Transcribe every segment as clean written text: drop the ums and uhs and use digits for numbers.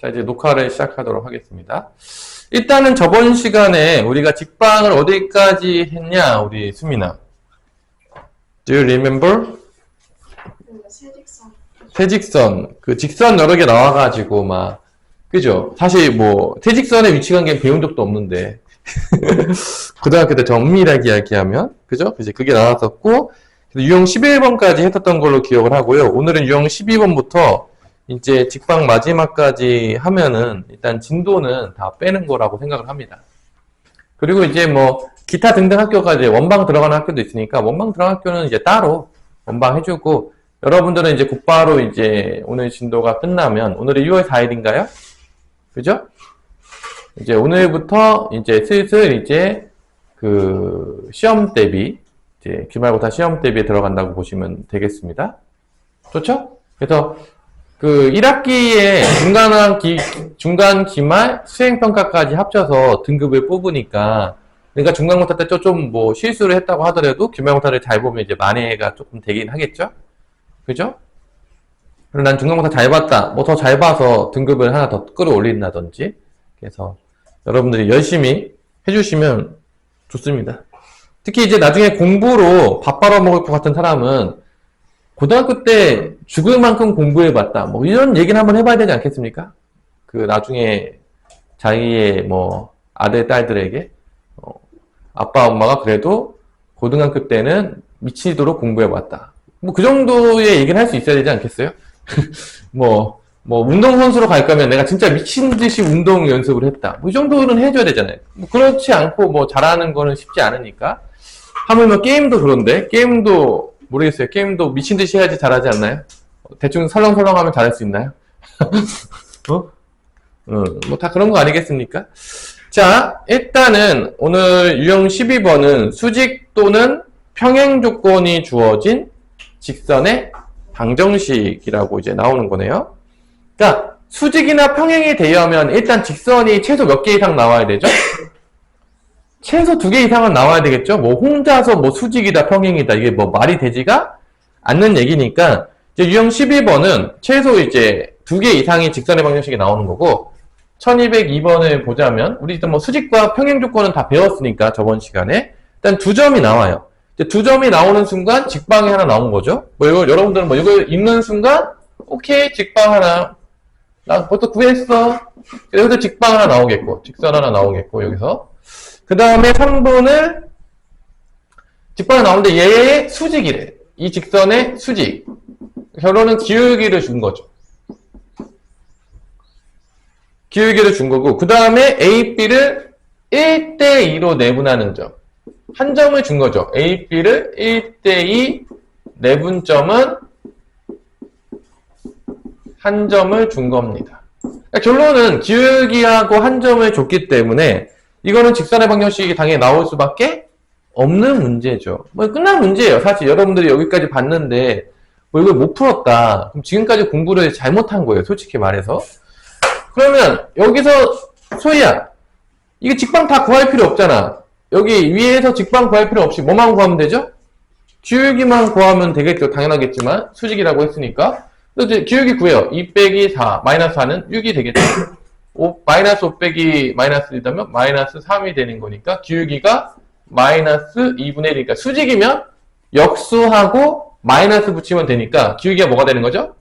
자, 이제 녹화를 시작하도록 하겠습니다. 일단은 저번 시간에 우리가 직방을 어디까지 했냐, 우리 수민아. Do you remember? 세직선. 태직선. 그 직선 여러 개 나와가지고 막, 그죠? 사실 뭐, 태직선의 위치 관계는 배운 적도 없는데. 고등학교 때 정밀하게 이야기하면, 그죠? 이제 그게 나왔었고, 유형 11번까지 했었던 걸로 기억을 하고요. 오늘은 유형 12번부터 이제 직방 마지막까지 하면은 일단 진도는 다 빼는 거라고 생각을 합니다. 그리고 이제 뭐 기타 등등 학교가 이제 원방 들어가는 학교도 있으니까 원방 들어가는 학교는 이제 따로 원방 해주고, 여러분들은 이제 곧바로 이제 오늘 진도가 끝나면, 오늘이 6월 4일인가요? 그죠? 이제 오늘부터 이제 슬슬 이제 그 시험 대비, 이제 기말고사 시험 대비에 들어간다고 보시면 되겠습니다. 좋죠? 그래서 그 1학기에 중간 기말 수행평가까지 합쳐서 등급을 뽑으니까, 그러니까 중간고사 때 좀 뭐 실수를 했다고 하더라도 기말고사를 잘 보면 이제 만회가 조금 되긴 하겠죠? 그죠? 그럼 난 중간고사 잘 봤다, 뭐 더 잘 봐서 등급을 하나 더 끌어올린다든지, 그래서 여러분들이 열심히 해주시면 좋습니다. 특히 이제 나중에 공부로 밥 벌어먹을 것 같은 사람은 고등학교 때 죽을 만큼 공부해봤다, 뭐 이런 얘기는 한번 해봐야 되지 않겠습니까? 그 나중에 자기의 뭐 아들, 딸들에게 아빠, 엄마가 그래도 고등학교 때는 미치도록 공부해봤다, 뭐 그 정도의 얘기는 할 수 있어야 되지 않겠어요? 뭐 운동선수로 갈 거면 내가 진짜 미친 듯이 운동 연습을 했다, 뭐 이 정도는 해줘야 되잖아요. 뭐 그렇지 않고 뭐 잘하는 거는 쉽지 않으니까. 하물며 게임도 그런데, 게임도 모르겠어요. 게임도 미친 듯이 해야지 잘하지 않나요? 대충 설렁설렁 하면 잘할 수 있나요? 뭐 다 그런 거 아니겠습니까? 자, 일단은 오늘 유형 12번은 수직 또는 평행 조건이 주어진 직선의 방정식이라고 이제 나오는 거네요. 자, 수직이나 평행이 되려면 일단 직선이 최소 몇 개 이상 나와야 되죠? 최소 2개 이상은 나와야 되겠죠? 뭐 혼자서 뭐 수직이다 평행이다 이게 뭐 말이 되지가 않는 얘기니까, 이제 유형 12번은 최소 이제 2개 이상의 직선의 방정식이 나오는 거고, 1202번을 보자면 우리 일단 뭐 수직과 평행 조건은 다 배웠으니까 저번 시간에 일단 2점이 나와요. 이제 2점이 나오는 순간 직방이 하나 나온 거죠. 뭐 이거 여러분들은 뭐 이걸 읽는 순간 오케이, 직방 하나 나 벌써 구했어. 여기서 직방 하나 나오겠고, 직선 하나 나오겠고, 여기서 그 다음에 3번을 직방이 나오는데 얘의 수직이래. 이 직선의 수직. 결론은 기울기를 준 거죠. 기울기를 준 거고, 그 다음에 A, B를 1대2로 내분하는 점. 한 점을 준 거죠. A, B를 1대2 내분점은 한 점을 준 겁니다. 그러니까 결론은 기울기하고 한 점을 줬기 때문에 이거는 직선의 방정식이 당연히 나올 수밖에 없는 문제죠. 뭐 끝난 문제예요. 사실 여러분들이 여기까지 봤는데 뭐 이걸 못 풀었다, 그럼 지금까지 공부를 잘못한 거예요, 솔직히 말해서. 그러면 여기서 소희야, 이게 직방 다 구할 필요 없잖아. 여기 위에서 직방 구할 필요 없이 뭐만 구하면 되죠? 기울기만 구하면 되겠죠. 당연하겠지만 수직이라고 했으니까. 그래서 이제 기울기 구해요. 2 빼기 4 마이너스 4는 6이 되겠죠. 마이너스 5 빼기 마이너스 1이면 마이너스 3이 되는 거니까 기울기가 마이너스 2분의 1이니까 수직이면 역수하고 마이너스 붙이면 되니까 기울기가 뭐가 되는 거죠?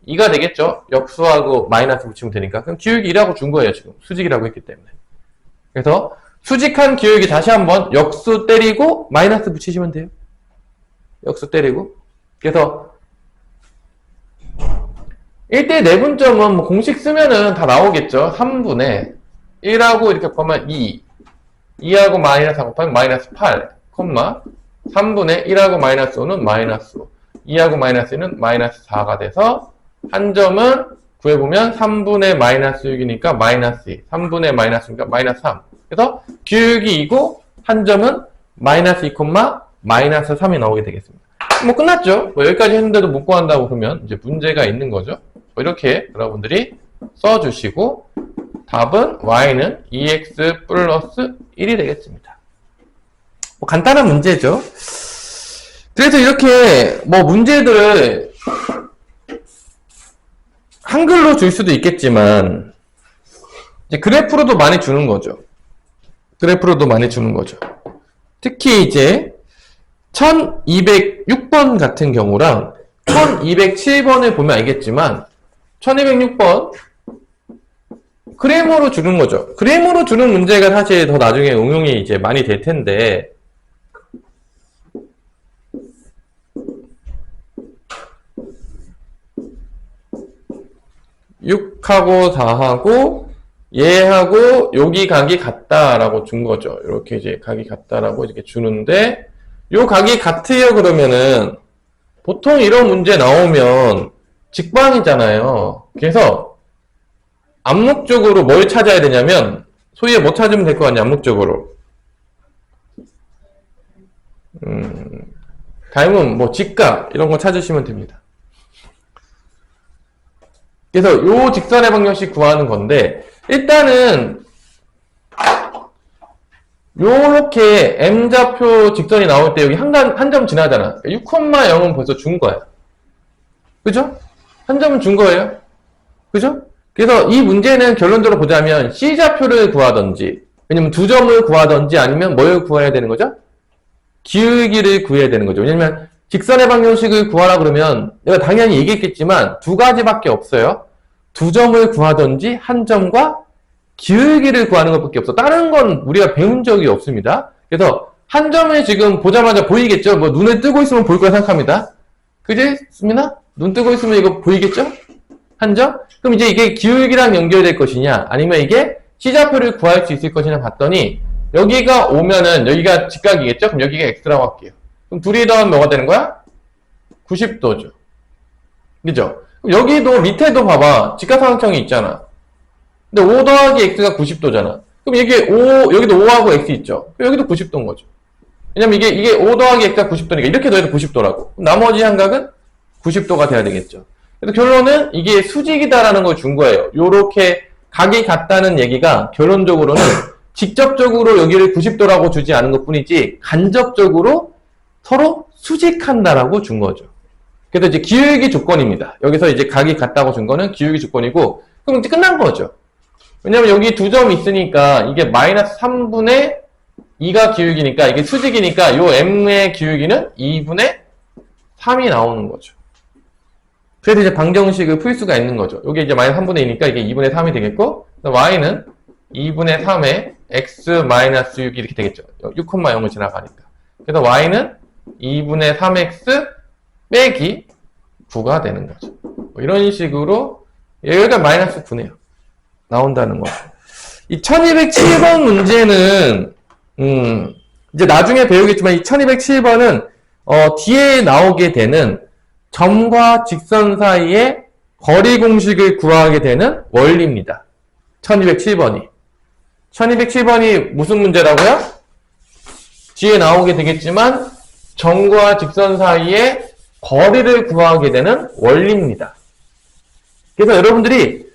2가 되겠죠. 역수하고 마이너스 붙이면 되니까. 그럼 기울기 2라고 준 거예요, 지금. 수직이라고 했기 때문에. 그래서 수직한 기울기 다시 한번 역수 때리고 마이너스 붙이시면 돼요. 역수 때리고. 그래서 1대 내분점은 뭐 공식 쓰면은 다 나오겠죠. 3분의 1하고 이렇게 보면 2하고 마이너스 4 곱하면 마이너스 8, 3분의 1하고 마이너스 5는 마이너스 5, 2하고 마이너스 1은 마이너스 4가 돼서 한 점은 구해보면 3분의 마이너스 6이니까 마이너스 2, 3분의 마이너스 6이니까 마이너스 3. 그래서 기울기 2고 한 점은 마이너스 2, 마이너스 3이 나오게 되겠습니다. 뭐 끝났죠. 뭐 여기까지 했는데도 못 구한다고 그러면 이제 문제가 있는 거죠. 뭐 이렇게 여러분들이 써주시고 답은 y는 2x 플러스 1이 되겠습니다. 뭐 간단한 문제죠. 그래서 이렇게 뭐 문제들을 한글로 줄 수도 있겠지만, 이제 그래프로도 많이 주는 거죠. 그래프로도 많이 주는 거죠. 특히 이제 1206번 같은 경우랑 1207번을 보면 알겠지만 1206번 그래머로 주는 거죠. 그래머로 주는 문제가 사실 더 나중에 응용이 이제 많이 될 텐데 6하고 4하고 얘하고 여기 각이 같다라고 준 거죠. 이렇게 이제 각이 같다라고 이렇게 주는데 요 각이 같아요 그러면은 보통 이런 문제 나오면 직방이잖아요. 그래서 암묵적으로 뭘 찾아야 되냐면 소위에 뭐 찾으면 될 거 아니야 암묵적으로. 다음은 뭐 직각 이런 거 찾으시면 됩니다. 그래서 요 직선의 방정식 구하는 건데 일단은 요렇게 M좌표 직선이 나올 때 여기 한 점 지나잖아. 6,0은 벌써 준 거야. 그죠? 한 점은 준 거예요. 그죠? 그래서 이 문제는 결론적으로 보자면 C좌표를 구하든지 왜냐면 두 점을 구하든지 아니면 뭘 구해야 되는 거죠? 기울기를 구해야 되는 거죠. 왜냐면 직선의 방정식을 구하라 그러면 내가 당연히 얘기했겠지만 두 가지밖에 없어요. 두 점을 구하든지 한 점과 기울기를 구하는 것밖에 없어. 다른 건 우리가 배운 적이 없습니다. 그래서 한 점을 지금 보자마자 보이겠죠? 뭐 눈을 뜨고 있으면 보일 거라 생각합니다. 그지? 수민아? 눈 뜨고 있으면 이거 보이겠죠? 한 점? 그럼 이제 이게 기울기랑 연결될 것이냐 아니면 이게 C좌표를 구할 수 있을 것이냐 봤더니 여기가 오면은 여기가 직각이겠죠? 그럼 여기가 X라고 할게요. 그럼 둘이 더하면 뭐가 되는 거야? 90도죠. 그죠? 그럼 여기도 밑에도 봐봐. 직각삼각형이 있잖아. 근데 5 더하기 X가 90도잖아. 그럼 이게 5, 여기도 5하고 X 있죠? 그럼 여기도 90도인 거죠. 왜냐면 이게 5 더하기 X가 90도니까 이렇게 더해도 90도라고. 나머지 한각은 90도가 돼야 되겠죠. 그래서 결론은 이게 수직이다라는 걸 준 거예요. 요렇게 각이 같다는 얘기가 결론적으로는 직접적으로 여기를 90도라고 주지 않은 것 뿐이지 간접적으로 서로 수직한다라고 준 거죠. 그래서 이제 기울기 조건입니다. 여기서 이제 각이 같다고 준 거는 기울기 조건이고 그럼 이제 끝난 거죠. 왜냐면 여기 두 점 있으니까 이게 마이너스 3분의 2가 기울기니까 이게 수직이니까 요 M의 기울기는 2분의 3이 나오는 거죠. 그래서 이제 방정식을 풀 수가 있는 거죠. 여기 이제 마이너스 3분의 2니까 이게 2분의 3이 되겠고 Y는 2분의 3에 X 마이너스 6이 이렇게 되겠죠. 6,0을 지나가니까. 그래서 Y는 2분의 3X 빼기 9가 되는 거죠. 뭐 이런 식으로 여기가 마이너스 9네요. 나온다는 거죠. 이 1207번 문제는 이제 나중에 배우겠지만 이 1207번은 뒤에 나오게 되는 점과 직선 사이의 거리 공식을 구하게 되는 원리입니다. 1207번이. 1207번이 무슨 문제라고요? 뒤에 나오게 되겠지만 점과 직선 사이의 거리를 구하게 되는 원리입니다. 그래서 여러분들이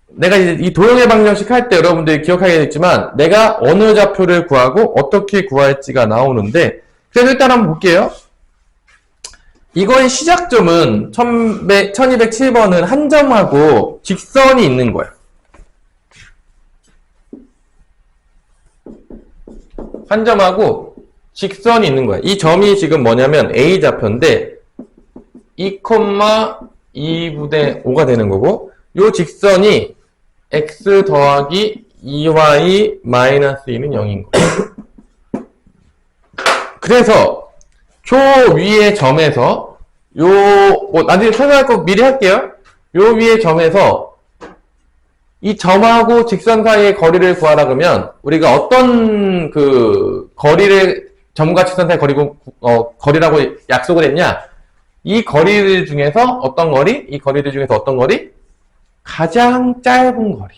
내가 이제 이 도형의 방정식 할 때 여러분들이 기억하게 됐지만 내가 어느 좌표를 구하고 어떻게 구할지가 나오는데 그래서 일단 한번 볼게요. 이거의 시작점은 1207번은 한 점하고 직선이 있는 거예요. 한 점하고 직선이 있는 거야. 이 점이 지금 뭐냐면 A좌표인데 2,2분의 5가 되는 거고 요 직선이 x 더하기 2y 마이너스 2는 0인 거예요. 그래서 저 위의 점에서 뭐 나중에 설명할 거 미리 할게요. 요 위의 점에서 이 점하고 직선 사이의 거리를 구하라 그러면 우리가 어떤 그 거리를 점과 직선 사이의 거리라고 약속을 했냐? 이 거리들 중에서 어떤 거리? 이 거리들 중에서 어떤 거리? 가장 짧은 거리.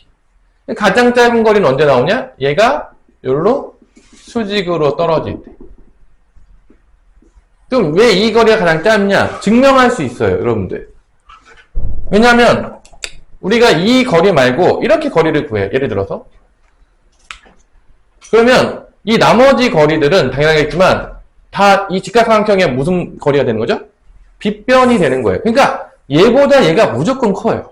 가장 짧은 거리는 언제 나오냐? 얘가 여기로 수직으로 떨어질 때. 그럼 왜 이 거리가 가장 짧냐? 증명할 수 있어요, 여러분들. 왜냐하면 우리가 이 거리 말고 이렇게 거리를 구해요. 예를 들어서. 그러면 이 나머지 거리들은 당연하겠지만 다 이 직각삼각형의 무슨 거리가 되는 거죠? 빗변이 되는 거예요. 그러니까 얘보다 얘가 무조건 커요.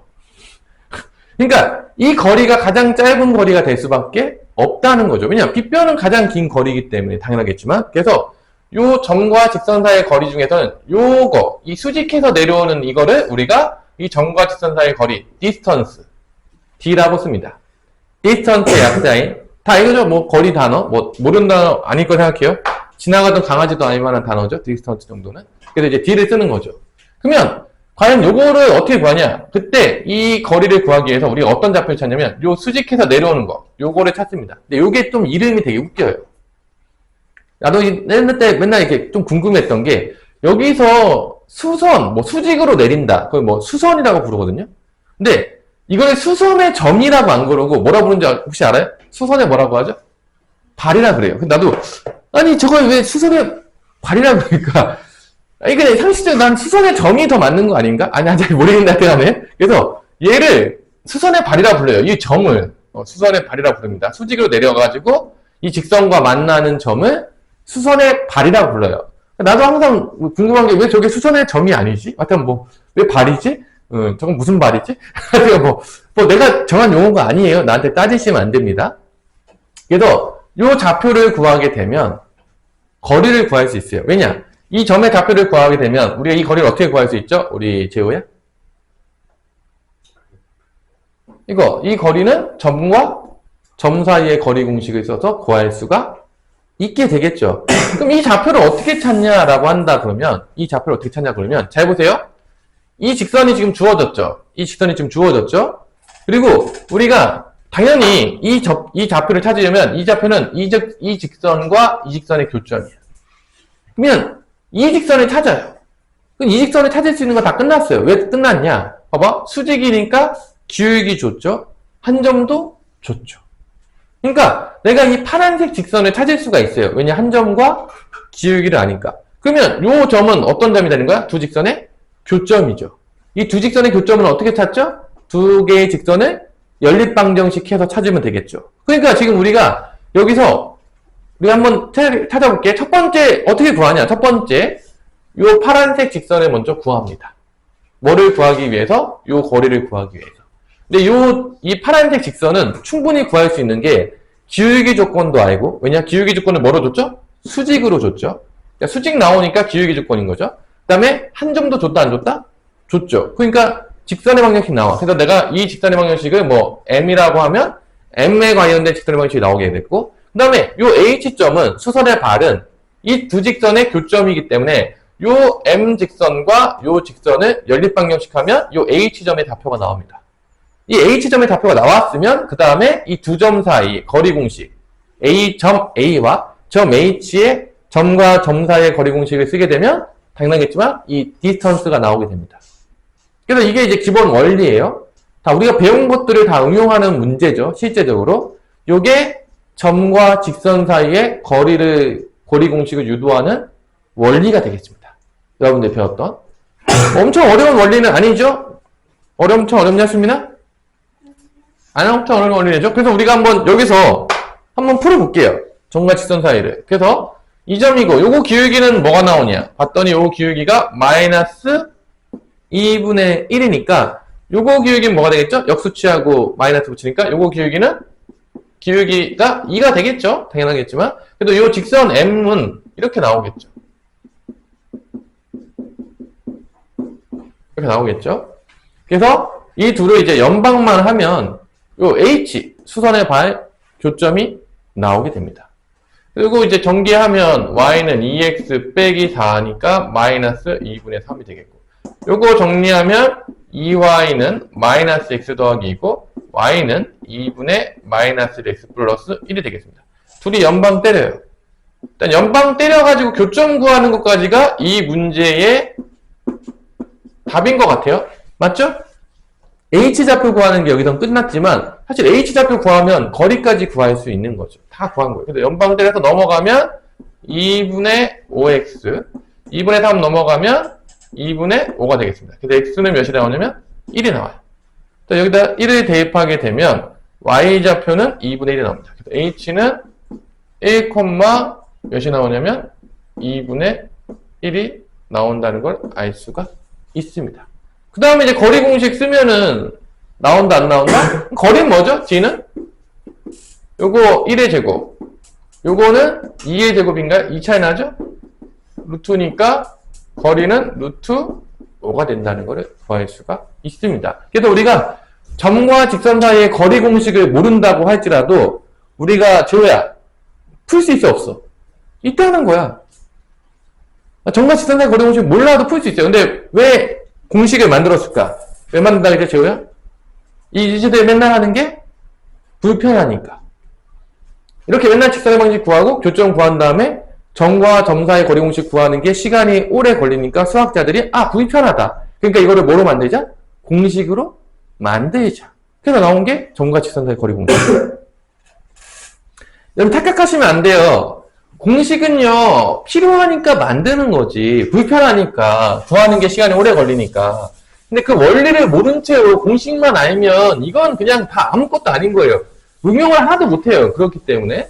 그러니까 이 거리가 가장 짧은 거리가 될 수밖에 없다는 거죠. 왜냐면 빗변은 가장 긴 거리이기 때문에 당연하겠지만, 그래서 요 점과 직선 사이의 거리 중에서는 요거, 이 수직해서 내려오는 이거를 우리가 이 점과 직선 사이의 거리, distance, D라고 씁니다. distance의 약자인, 다 이거죠. 뭐 거리 단어, 뭐 모르는 단어 아닐 거 생각해요. 지나가던 강아지도 아닐 만한 단어죠. distance 정도는. 그래서 이제 D를 쓰는 거죠. 그러면 과연 요거를 어떻게 구하냐? 그때 이 거리를 구하기 위해서 우리가 어떤 좌표를 찾냐면 요 수직해서 내려오는 거, 요거를 찾습니다. 근데 요게 좀 이름이 되게 웃겨요. 나도 옛날 때 맨날 이렇게 좀 궁금했던 게, 여기서 수선, 뭐 수직으로 내린다. 그걸 뭐 수선이라고 부르거든요. 근데 이걸 수선의 점이라고 안 그러고 뭐라 부르는지 혹시 알아요? 수선의 뭐라고 하죠? 발이라 그래요. 근데 나도 아니 저걸 왜 수선의 발이라 그러니까, 이게 상식적으로 난 수선의 점이 더 맞는 거 아닌가? 아니야, 잘 모르겠는데 하여튼간에. 그래서 얘를 수선의 발이라 불러요. 이 점을 수선의 발이라 부릅니다. 수직으로 내려가지고 이 직선과 만나는 점을 수선의 발이라 불러요. 나도 항상 궁금한 게 왜 저게 수선의 점이 아니지? 하여튼 뭐 왜 발이지? 저건 무슨 발이지? 뭐 내가 정한 용어가 아니에요. 나한테 따지시면 안 됩니다. 그래서 요 좌표를 구하게 되면 거리를 구할 수 있어요. 왜냐? 이 점의 좌표를 구하게 되면 우리가 이 거리를 어떻게 구할 수 있죠? 우리 재호야? 이 거리는 점과 점 사이의 거리 공식을 써서 구할 수가 있게 되겠죠. 그럼 이 좌표를 어떻게 찾냐라고 한다 그러면, 이 좌표를 어떻게 찾냐 그러면, 잘 보세요. 이 직선이 지금 주어졌죠. 이 직선이 지금 주어졌죠. 그리고 우리가 당연히 이 좌표를 찾으려면 이 좌표는 이 직선과 이 직선의 교점이에요. 그러면 이 직선을 찾아요. 그럼 이 직선을 찾을 수 있는 거 다 끝났어요. 왜 끝났냐? 봐봐. 수직이니까 기울기 줬죠. 한 점도 줬죠. 그러니까 내가 이 파란색 직선을 찾을 수가 있어요. 왜냐? 한 점과 기울기를 아니까. 그러면 요 점은 어떤 점이 되는 거야? 두 직선의 교점이죠. 이 두 직선의 교점은 어떻게 찾죠? 두 개의 직선을 연립방정식해서 찾으면 되겠죠. 그러니까 지금 우리가 여기서 우리가 한번 찾아볼게. 첫 번째 어떻게 구하냐? 첫 번째 요 파란색 직선을 먼저 구합니다. 뭐를 구하기 위해서? 요 거리를 구하기 위해서. 근데 이 파란색 직선은 충분히 구할 수 있는 게 기울기 조건도 알고, 왜냐? 기울기 조건을 뭐로 줬죠? 수직으로 줬죠. 그러니까 수직 나오니까 기울기 조건인 거죠. 그 다음에 한 점도 줬다 안 줬다? 줬죠. 그러니까 직선의 방정식 나와. 그래서 내가 이 직선의 방정식을 뭐 m이라고 하면 m에 관련된 직선의 방정식이 나오게 됐고, 그 다음에 요 h점은 수선의 발은 이 두 직선의 교점이기 때문에 요 m 직선과 요 직선을 연립방정식하면 요 h점의 좌표가 나옵니다. 이 h점의 좌표가 나왔으면 그 다음에 이 두 점 사이 거리 공식 a점 a와 점 h의 점과 점 사이의 거리 공식을 쓰게 되면 당연하겠지만 이 디스턴스가 나오게 됩니다. 그래서 이게 이제 기본 원리예요. 다 우리가 배운 것들을 다 응용하는 문제죠. 실제적으로 요게 점과 직선 사이의 거리 공식을 유도하는 원리가 되겠습니다. 여러분들 배웠던 엄청 어려운 원리는 아니죠? 엄청 어렵냐, 수민아? 엄청 어려운 원리죠. 그래서 우리가 한번 여기서 한번 풀어볼게요. 점과 직선 사이를. 그래서 이 점이고 요거 기울기는 뭐가 나오냐? 봤더니 요거 기울기가 마이너스 2분의 1이니까 요거 기울기는 뭐가 되겠죠? 역수치하고 마이너스 붙이니까 요거 기울기가 2가 되겠죠? 당연하겠지만 그래도 요 직선 m은 이렇게 나오겠죠. 이렇게 나오겠죠? 그래서 이 둘을 이제 연방만 하면 요 h 수선의 발 교점이 나오게 됩니다. 그리고 이제 전개하면 y는 2x 빼기 4니까 마이너스 2분의 3이 되겠고, 요거 정리하면 2y는 마이너스 x 더하기 2고 y는 2분의 마이너스 x 플러스 1이 되겠습니다. 둘이 연방 때려요. 일단 연방 때려가지고 교점 구하는 것까지가 이 문제의 답인 것 같아요. 맞죠? H좌표 구하는 게 여기서 끝났지만 사실 H좌표 구하면 거리까지 구할 수 있는 거죠. 다 구한 거예요. 그래서 연방 때려서 넘어가면 2분의 5x 2분의 3 넘어가면 2분의 5가 되겠습니다. 그래서 x는 몇이 나오냐면 1이 나와요. 자, 여기다 1을 대입하게 되면 y좌표는 2분의 1이 나옵니다. 그래서 h는 1, 몇이 나오냐면 2분의 1이 나온다는 걸 알 수가 있습니다. 그 다음에 이제 거리 공식 쓰면은 나온다, 안 나온다? 거리는 뭐죠? D는? 요거 1의 제곱. 요거는 2의 제곱인가요? 이 차이 나죠? 루트니까 거리는 루트 5가 된다는 것을 구할 수가 있습니다. 그래서 우리가 점과 직선 사이의 거리 공식을 모른다고 할지라도 우리가 재호야 풀 수 있어 없어? 있다는 거야. 점과 직선 사이의 거리 공식 몰라도 풀 수 있어요. 근데 왜 공식을 만들었을까? 왜 만든다 그랬죠, 재호야? 이 시대에 맨날 하는 게 불편하니까. 이렇게 맨날 직선의 방식 구하고 교점 구한 다음에 점과 점 사이 거리 공식 구하는 게 시간이 오래 걸리니까 수학자들이 불편하다. 그러니까 이거를 뭐로 만들자? 공식으로 만들자. 그래서 나온 게 점과 직선 사이 거리 공식. 여러분 착각하시면 안 돼요. 공식은요 필요하니까 만드는 거지. 불편하니까 구하는 게 시간이 오래 걸리니까. 근데 그 원리를 모른 채로 공식만 알면 이건 그냥 다 아무것도 아닌 거예요. 응용을 하나도 못해요. 그렇기 때문에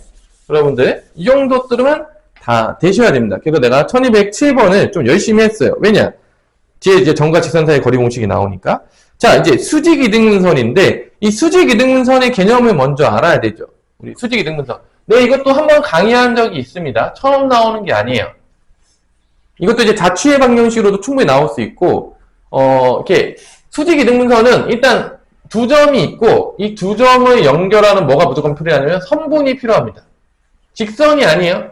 여러분들 이 정도들은 다 되셔야 됩니다. 그래서 내가 1207번을 좀 열심히 했어요. 왜냐? 뒤에 이제 점과 직선 사이 거리 공식이 나오니까. 자, 이제 수직 이등분선인데 이 수직 이등분선의 개념을 먼저 알아야 되죠. 우리 수직 이등분선. 네, 이것도 한번 강의한 적이 있습니다. 처음 나오는 게 아니에요. 이것도 이제 자취의 방정식으로도 충분히 나올 수 있고, 이렇게 수직 이등분선은 일단 두 점이 있고 이 두 점을 연결하는 뭐가 무조건 필요하냐면 선분이 필요합니다. 직선이 아니에요.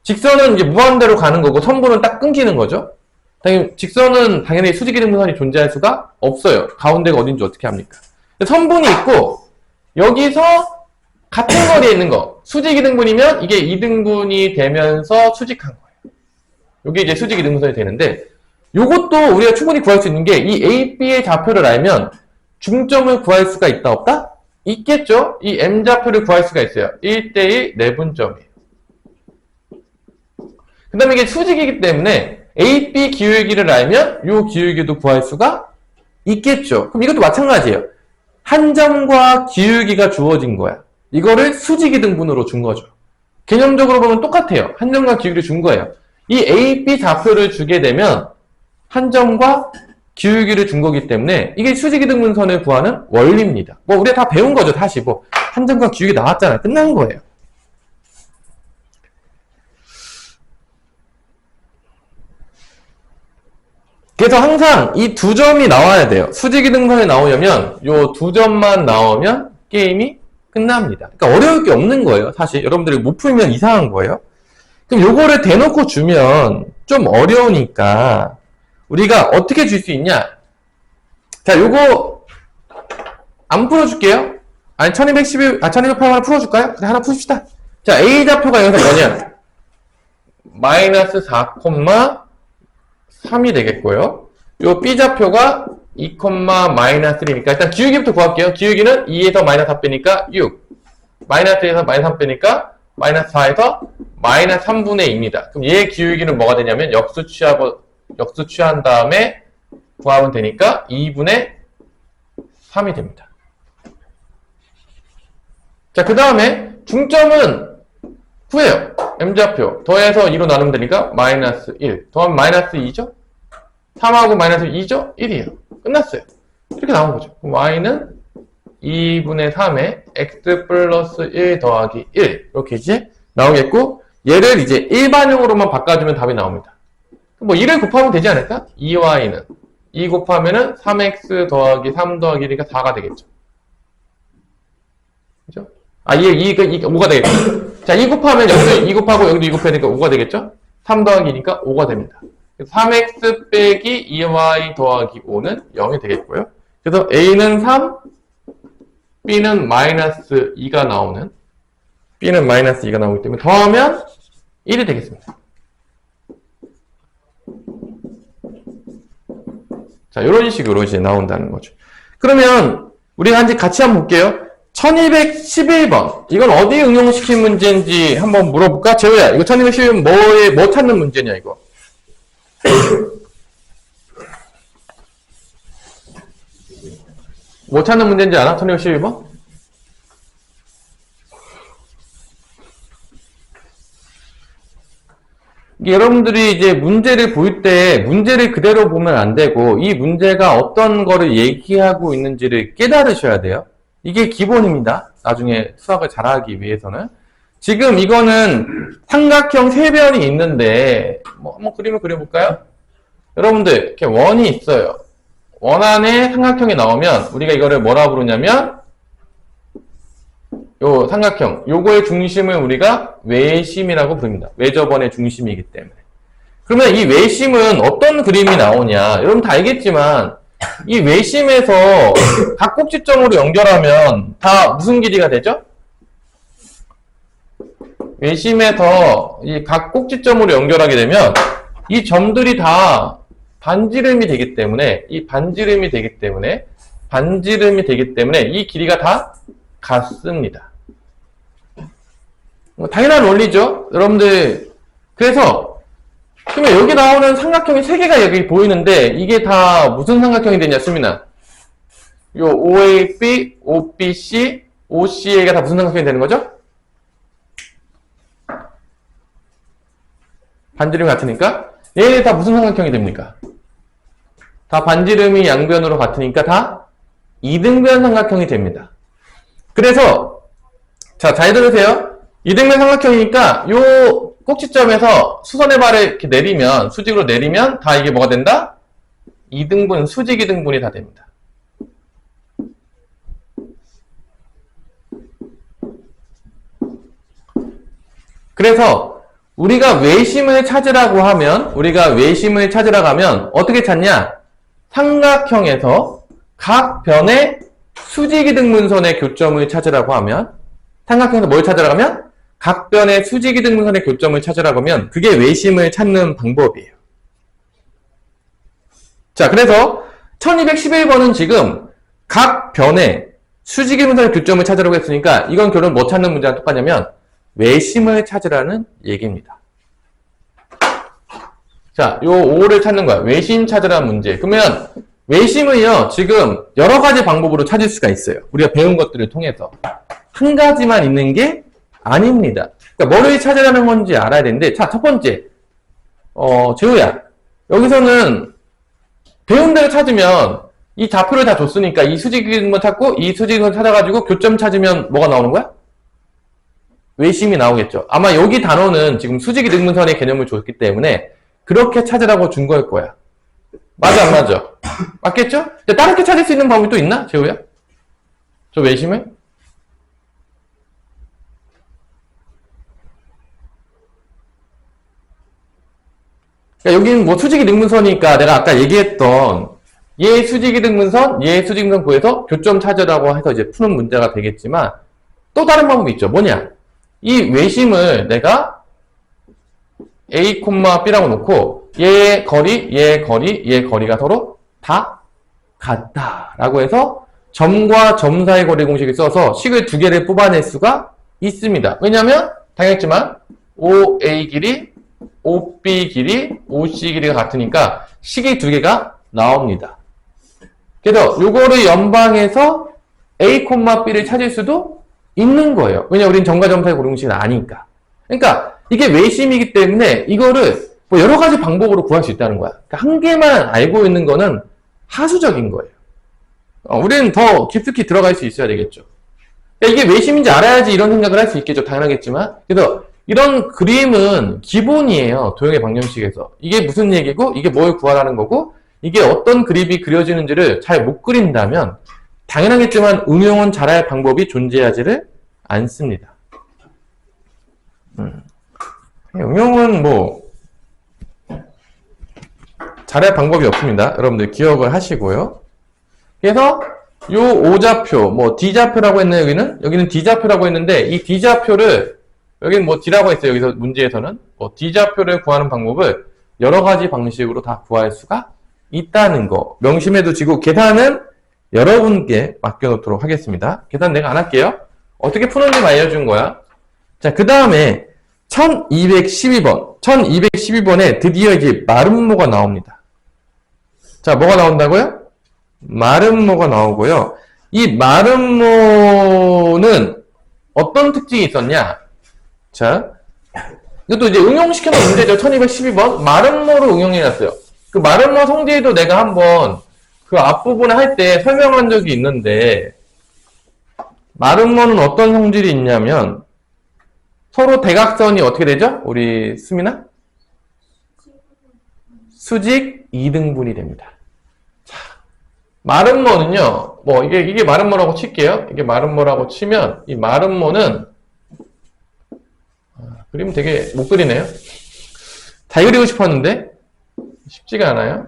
직선은 이제 무한대로 가는 거고 선분은 딱 끊기는 거죠. 당연히 직선은 당연히 수직 이등분선이 존재할 수가 없어요. 가운데가 어딘지 어떻게 합니까? 선분이 있고 여기서 같은 거리에 있는 거 수직 이등분이면 이게 이등분이 되면서 수직한 거예요. 이게 이제 수직 이등분선이 되는데 요것도 우리가 충분히 구할 수 있는 게 이 A, B의 좌표를 알면 중점을 구할 수가 있다 없다? 있겠죠? 이 M좌표를 구할 수가 있어요. 1대1 내분점이에요. 그 다음에 이게 수직이기 때문에 A, B 기울기를 알면 이 기울기도 구할 수가 있겠죠. 그럼 이것도 마찬가지예요. 한 점과 기울기가 주어진 거야. 이거를 수직이 등분으로 준 거죠. 개념적으로 보면 똑같아요. 한 점과 기울기를 준 거예요. 이 A, B 좌표를 주게 되면 한 점과 기울기를 준 거기 때문에 이게 수직이 등분선을 구하는 원리입니다. 뭐 우리가 다 배운 거죠. 다시 뭐 한 점과 기울기 나왔잖아요. 끝난 거예요. 그래서 항상 이 두 점이 나와야 돼요. 수직이 등선이 나오려면 요 두 점만 나오면 게임이 끝납니다. 그러니까 어려울 게 없는 거예요. 사실 여러분들이 못 풀면 이상한 거예요. 그럼 요거를 대놓고 주면 좀 어려우니까 우리가 어떻게 줄 수 있냐? 자, 요거 안 풀어줄게요. 아니 1208 하나 풀어줄까요? 하나 푸십시다. 자, A 좌표가 여기서 뭐냐? 마이너스 4,3이 되겠고요. 요 B 좌표가 2, 마이너스 3니까 일단 기울기부터 구할게요. 기울기는 2에서 마이너스 4 빼니까 6. 마이너스 1에서 마이너스 3 빼니까 마이너스 4에서 마이너스 3분의 2입니다. 그럼 얘의 기울기는 뭐가 되냐면 역수 취한 다음에 구하면 되니까 2분의 3이 됩니다. 자, 그 다음에 중점은 구해요. M좌표 더해서 2로 나누면 되니까 마이너스 1 더하면 마이너스 2죠? 3하고 마이너스 2죠? 1이에요. 끝났어요. 이렇게 나온 거죠. Y는 2분의 3에 X 플러스 1 더하기 1 이렇게 이제 나오겠고 얘를 이제 일반형으로만 바꿔주면 답이 나옵니다. 뭐 1을 곱하면 되지 않을까? 2Y는 2 곱하면은 3X 더하기 3 더하기 1이니까 4가 되겠죠. 그죠? 이게 5가 되겠죠. 자, 2 곱하면 여기도 2 곱하고 여기도 2 곱해야 되니까 5가 되겠죠? 3 더하기 2니까 5가 됩니다. 3x 빼기 2y 더하기 5는 0이 되겠고요. 그래서 a는 3, b는 마이너스 2가 나오는 b는 마이너스 2가 나오기 때문에 더하면 1이 되겠습니다. 자, 이런 식으로 이제 나온다는 거죠. 그러면 우리가 이제 같이 한번 볼게요. 1211번. 이건 어디에 응용시킨 문제인지 한번 물어볼까? 재호야, 이거 1211번 뭐 찾는 문제냐, 이거? 뭐 찾는 문제인지 알아? 1211번? 이게 여러분들이 이제 문제를 볼 때 문제를 그대로 보면 안 되고 이 문제가 어떤 거를 얘기하고 있는지를 깨달으셔야 돼요. 이게 기본입니다. 나중에 수학을 잘하기 위해서는. 지금 이거는 삼각형 세 변이 있는데 뭐 한번 그림을 그려볼까요? 여러분들 이렇게 원이 있어요. 원 안에 삼각형이 나오면 우리가 이거를 뭐라 부르냐면 요 삼각형, 요거의 중심을 우리가 외심이라고 부릅니다. 외접원의 중심이기 때문에. 그러면 이 외심은 어떤 그림이 나오냐? 여러분 다 알겠지만 이 외심에서 각 꼭지점으로 연결하면 다 무슨 길이가 되죠? 외심에서 이 각 꼭지점으로 연결하게 되면 이 점들이 다 반지름이 되기 때문에 반지름이 되기 때문에 이 길이가 다 같습니다. 당연한 원리죠. 여러분들 그래서 그러면 여기 나오는 삼각형이 세 개가 여기 보이는데 이게 다 무슨 삼각형이 되냐 수민아? 요 OAB, OBC, OCA가 다 무슨 삼각형이 되는 거죠? 반지름이 같으니까 얘네 다 무슨 삼각형이 됩니까? 다 반지름이 양변으로 같으니까 다 이등변 삼각형이 됩니다. 그래서 자, 잘 들으세요. 이등변 삼각형이니까 요 꼭지점에서 수선의 발을 이렇게 내리면 수직으로 내리면 다 이게 뭐가 된다? 이등분, 수직 이등분이 다 됩니다. 그래서 우리가 외심을 찾으라고 하면 어떻게 찾냐? 삼각형에서 각 변의 수직이등분선의 교점을 찾으라고 하면 삼각형에서 뭘 찾으라고 하면? 각 변의 수직이등분선의 교점을 찾으라고 하면 그게 외심을 찾는 방법이에요. 자, 그래서 1211번은 지금 각 변의 수직이등분선의 교점을 찾으라고 했으니까 이건 결론 뭐 찾는 문제랑 똑같냐면 외심을 찾으라는 얘기입니다. 자, 요 5를 찾는 거야. 외심 찾으라는 문제. 그러면 외심을요, 지금 여러 가지 방법으로 찾을 수가 있어요. 우리가 배운 것들을 통해서. 한 가지만 있는 게 아닙니다. 그러니까 뭐를 찾으라는 건지 알아야 되는데, 자, 첫 번째. 재우야. 여기서는 배운 대로 찾으면 이 좌표를 다 줬으니까 이 수직을 찾고 이 수직을 찾아가지고 교점 찾으면 뭐가 나오는 거야? 외심이 나오겠죠. 아마 여기 단어는 지금 수직이 등분선의 개념을 줬기 때문에 그렇게 찾으라고 준 거일 거야. 맞아, 안 맞아? 맞겠죠? 다르게 찾을 수 있는 방법이 또 있나? 재호야? 저 외심을? 그러니까 여기는 뭐 수직이 등분선이니까 내가 아까 얘기했던 얘 수직이 등분선, 얘 수직이 등분선 구해서 교점 찾으라고 해서 이제 푸는 문제가 되겠지만 또 다른 방법이 있죠. 뭐냐? 이 외심을 내가 A, B라고 놓고 얘 거리, 얘 거리, 얘 거리가 서로 다 같다라고 해서 점과 점 사이 거리 공식을 써서 식을 두 개를 뽑아낼 수가 있습니다. 왜냐하면 당연했지만 OA 길이, OB 길이, OC 길이가 같으니까 식이 두 개가 나옵니다. 그래서 요거를 연방해서 A, B를 찾을 수도 있는 거예요. 왜냐면 우리는 점과 점 사이 거리 공식을 아니까. 그러니까 이게 외심이기 때문에 이거를 뭐 여러 가지 방법으로 구할 수 있다는 거야. 그러니까 한 개만 알고 있는 거는 하수적인 거예요. 우리는 더 깊숙이 들어갈 수 있어야 되겠죠. 그러니까 이게 외심인지 알아야지 이런 생각을 할 수 있겠죠. 당연하겠지만. 그래서 이런 그림은 기본이에요. 도형의 방정식에서. 이게 무슨 얘기고 이게 뭘 구하라는 거고 이게 어떤 그림이 그려지는지를 잘 못 그린다면 당연하겠지만 응용은 잘할 방법이 존재하지를 않습니다. 응용은 뭐 잘할 방법이 없습니다. 여러분들 기억을 하시고요. 그래서 요 O좌표, 뭐 D좌표라고 했나요? 여기는 D좌표라고 했는데 이 D좌표를 여기는 뭐 D라고 했어요. 여기서 문제에서는 뭐 D좌표를 구하는 방법을 여러 가지 방식으로 다 구할 수가 있다는 거 명심해 두시고 계산은 여러분께 맡겨놓도록 하겠습니다. 계산 내가 안 할게요. 어떻게 푸는지 알려준 거야. 자, 그 다음에 1212번. 1212번에 드디어 이제 마름모가 나옵니다. 자, 뭐가 나온다고요? 마름모가 나오고요. 이 마름모는 어떤 특징이 있었냐? 자, 이것도 이제 응용시켜놓은 문제죠. 1212번. 마름모로 응용해놨어요. 그 마름모 성질도 내가 한번 그 앞부분에 할 때 설명한 적이 있는데, 마름모는 어떤 성질이 있냐면, 서로 대각선이 어떻게 되죠? 우리 수민아? 수직 2등분이 됩니다. 자, 마름모는요, 뭐, 이게 마름모라고 칠게요. 이게 마름모라고 치면, 이 마름모는, 그림 되게 못 그리네요. 잘 그리고 싶었는데, 쉽지가 않아요.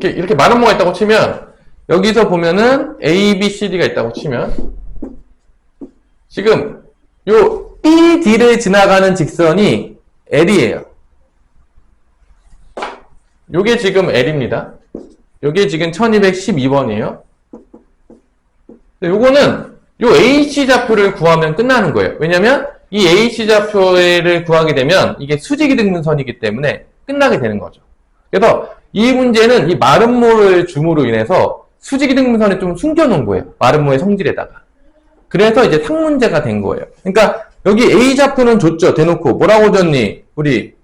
이렇게 마름모가 있다고 치면, 여기서 보면은 A, B, C, D가 있다고 치면, 지금, 요 E, D를 지나가는 직선이 L이에요. 요게 지금 L입니다. 요게 지금 1212번이에요. 요거는 요 AC 좌표를 구하면 끝나는 거예요. 왜냐면 이 AC 좌표를 구하게 되면 이게 수직이등분선이기 때문에 끝나게 되는 거죠. 그래서 이 문제는 이 마름모를 줌으로 인해서 수직이등분선에 좀 숨겨놓은 거예요. 마름모의 성질에다가. 그래서 이제 상문제가 된 거예요. 그러니까 여기 A 좌표는 줬죠. 대놓고. 뭐라고 줬니? 우리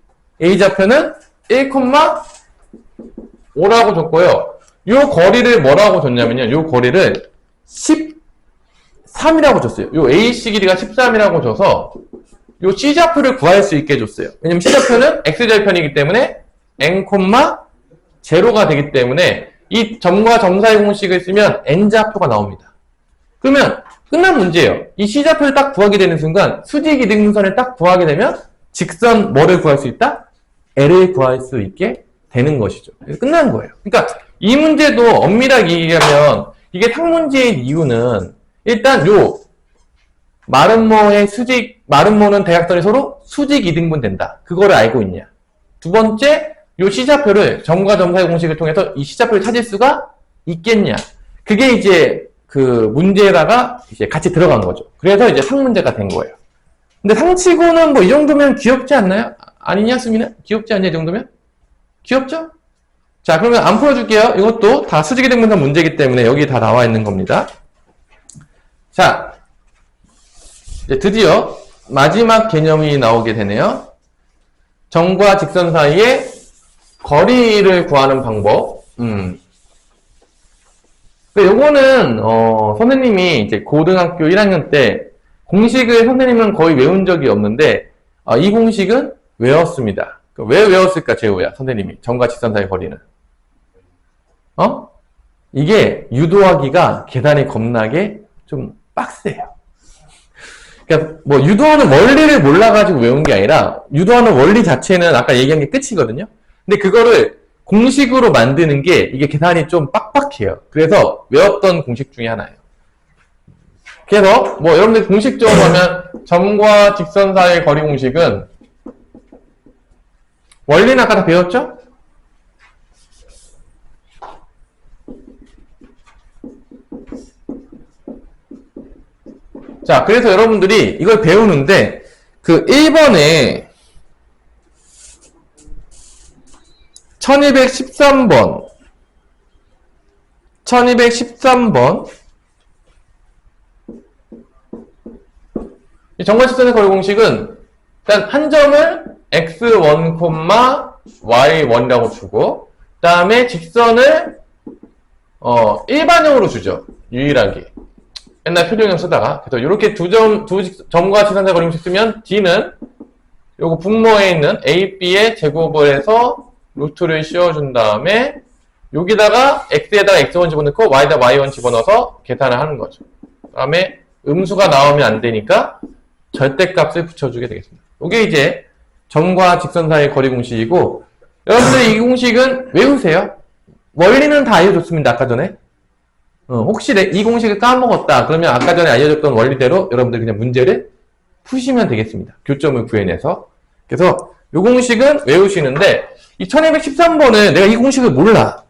A 좌표는 1,5라고 줬고요. 요 거리를 뭐라고 줬냐면요. 요 거리를 13이라고 줬어요. 요 AC 길이가 13이라고 줘서 요 C 좌표를 구할 수 있게 줬어요. 왜냐면 C 좌표는 X절편이기 때문에 n,0가 되기 때문에 이 점과 점 사이 공식을 쓰면 n 좌표가 나옵니다. 그러면 끝난 문제예요. 이 C 좌표를 딱 구하게 되는 순간 수직 이등분선을 딱 구하게 되면 직선 뭐를 구할 수 있다? L을 구할 수 있게 되는 것이죠. 그래서 끝난 거예요. 그러니까 이 문제도 엄밀하게 얘기하면 이게 상문제인 이유는 일단 요 마름모는 대각선이 서로 수직 이등분 된다. 그거를 알고 있냐. 두 번째, 요 C좌표를 점과 점 사이 공식을 통해서 이 C좌표를 찾을 수가 있겠냐. 그게 이제 그 문제에다가 이제 같이 들어간 거죠. 그래서 이제 상문제가 된 거예요. 근데 상치고는 뭐 이 정도면 귀엽지 않나요? 아니냐, 수민아? 귀엽지 않냐, 이 정도면? 귀엽죠? 자, 그러면 안 풀어줄게요. 이것도 다 수직이등분선 문제이기 때문에 여기 다 나와 있는 겁니다. 자, 이제 드디어 마지막 개념이 나오게 되네요. 점과 직선 사이의 거리를 구하는 방법. 요거는 선생님이 이제 고등학교 1학년 때 공식을 선생님은 거의 외운 적이 없는데 이 공식은 외웠습니다. 왜 외웠을까, 재호야, 선생님이 점과 직선 사이의 거리는? 이게 유도하기가 계산이 겁나게 좀 빡세요. 그러니까 뭐 유도하는 원리를 몰라가지고 외운 게 아니라 유도하는 원리 자체는 아까 얘기한 게 끝이거든요. 근데 그거를 공식으로 만드는 게 이게 계산이 좀 빡빡해요. 그래서 외웠던 공식 중에 하나예요. 그래서 뭐 여러분들 공식적으로 하면 점과 직선 사이의 거리 공식은 원리는 아까 다 배웠죠? 자, 그래서 여러분들이 이걸 배우는데 그 1번에 1213번 이 점과직선의 거리 공식은 일단 한 점을 x1, y1이라고 주고 그 다음에 직선을 일반형으로 주죠. 유일하게. 옛날 표준형 쓰다가. 그래서 이렇게 두 점과 직선의 거리 공식 쓰면 d는 요거 분모에 있는 AB의 제곱을 해서 루트를 씌워준 다음에 여기다가 x에다가 x1 집어넣고 y에다가 y1 집어넣어서 계산을 하는 거죠. 그 다음에 음수가 나오면 안 되니까 절대값을 붙여주게 되겠습니다. 이게 이제 점과 직선 사이의 거리 공식이고 여러분들 이 공식은 외우세요. 원리는 다 알려줬습니다. 아까 전에. 혹시 이 공식을 까먹었다 그러면 아까 전에 알려줬던 원리대로 여러분들 그냥 문제를 푸시면 되겠습니다. 교점을 구해내서. 그래서 이 공식은 외우시는데 이 1213번은 내가 이 공식을 몰라.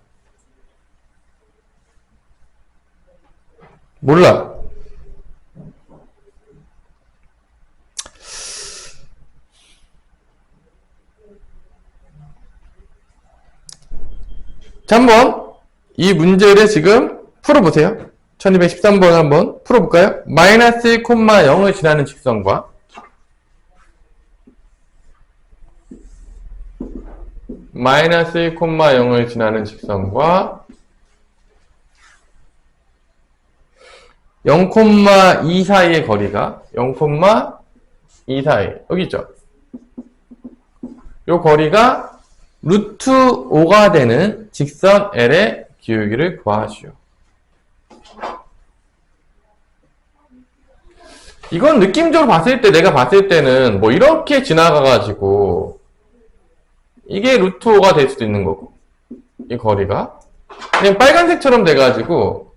자, 한번 이 문제를 지금 풀어보세요. 1213번 한번 풀어볼까요? 마이너스 1, 0을 지나는 직선과 마이너스 1, 0을 지나는 직선과 0,2 사이의 거리가 0,2 사이 여기 있죠? 요 거리가 루트 5가 되는 직선 L의 기울기를 구하시오. 이건 느낌적으로 봤을 때 내가 봤을 때는 뭐 이렇게 지나가가지고 이게 루트 5가 될 수도 있는 거고 이 거리가 그냥 빨간색처럼 돼가지고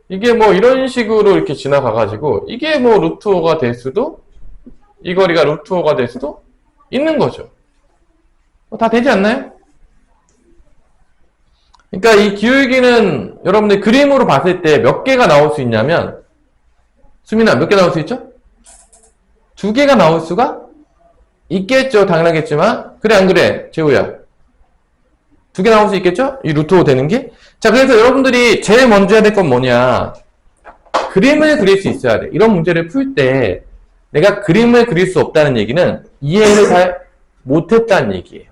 이게 뭐 이런 식으로 이렇게 지나가가지고 이게 뭐 루트 5가 될 수도 이 거리가 루트 5가 될 수도 있는 거죠. 다 되지 않나요? 그러니까 이 기울기는 여러분들 그림으로 봤을 때 몇 개가 나올 수 있냐면 수민아 몇 개 나올 수 있죠? 2개가 나올 수가 있겠죠. 당연하겠지만 그래 안 그래 재우야 2개 나올 수 있겠죠? 이 루트 5 되는 게. 자 그래서 여러분들이 제일 먼저 해야 될 건 뭐냐 그림을 그릴 수 있어야 돼. 이런 문제를 풀 때 내가 그림을 그릴 수 없다는 얘기는 이해를 잘 못했다는 얘기예요.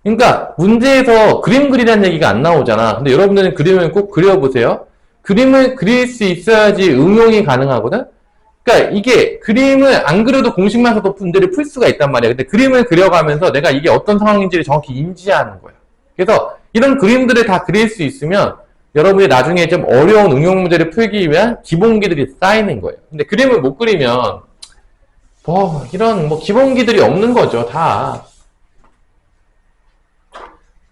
그러니까 문제에서 그림 그리라는 얘기가 안 나오잖아. 근데 여러분들은 그림을 꼭 그려보세요. 그림을 그릴 수 있어야지 응용이 가능하거든. 그러니까 이게 그림을 안 그려도 공식만 써도 문제를 풀 수가 있단 말이야. 근데 그림을 그려가면서 내가 이게 어떤 상황인지를 정확히 인지하는 거야. 그래서 이런 그림들을 다 그릴 수 있으면 여러분이 나중에 좀 어려운 응용 문제를 풀기 위한 기본기들이 쌓이는 거예요. 근데 그림을 못 그리면 뭐 이런 뭐 기본기들이 없는 거죠. 다.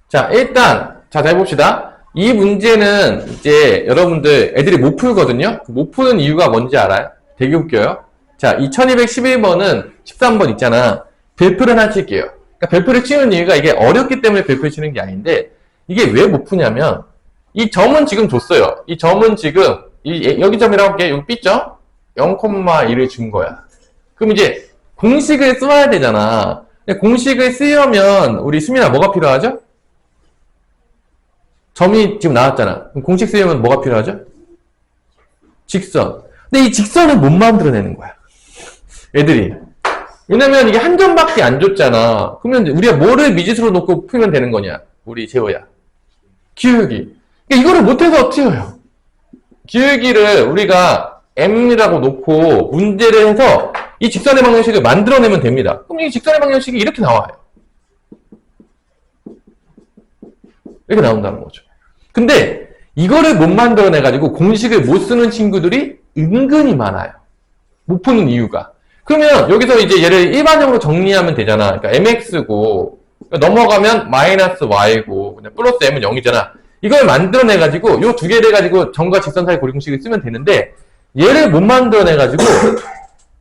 자, 일단, 잘 해봅시다. 이 문제는 이제 여러분들 애들이 못 풀거든요? 못 푸는 이유가 뭔지 알아요? 되게 웃겨요. 자, 이 1212번은 13번 있잖아. 별표를 하나 칠게요. 그러니까 별표를 치는 이유가 이게 어렵기 때문에 별표를 치는 게 아닌데, 이게 왜 못 푸냐면, 이 점은 지금 줬어요. 이 점은 지금, 여기 점이라고 할게. 여기 B점? 0,1을 준 거야. 그럼 이제 공식을 써야 되잖아. 근데 공식을 쓰려면 우리 수민아 뭐가 필요하죠? 점이 지금 나왔잖아. 그럼 공식 쓰려면 뭐가 필요하죠? 직선. 근데 이 직선을 못 만들어내는 거야. 애들이. 왜냐면 이게 한 점밖에 안 줬잖아. 그러면 우리가 뭐를 미지수로 놓고 풀면 되는 거냐? 우리 재호야. 기울기. 그러니까 이거를 못해서 어떻게 해요? 기울기를 우리가 m이라고 놓고 문제를 해서 이 직선의 방정식을 만들어내면 됩니다. 그럼 이 직선의 방정식이 이렇게 나와요. 이렇게 나온다는 거죠. 근데 이거를 못 만들어내가지고 공식을 못 쓰는 친구들이 은근히 많아요. 못 푸는 이유가. 그러면 여기서 이제 얘를 일반적으로 정리하면 되잖아. 그러니까 mx고 넘어가면 마이너스 y고 플러스 m은 0이잖아. 이걸 만들어내가지고 요 두 개를 가지고 점과 직선 사이 고리 공식을 쓰면 되는데 얘를 못 만들어내가지고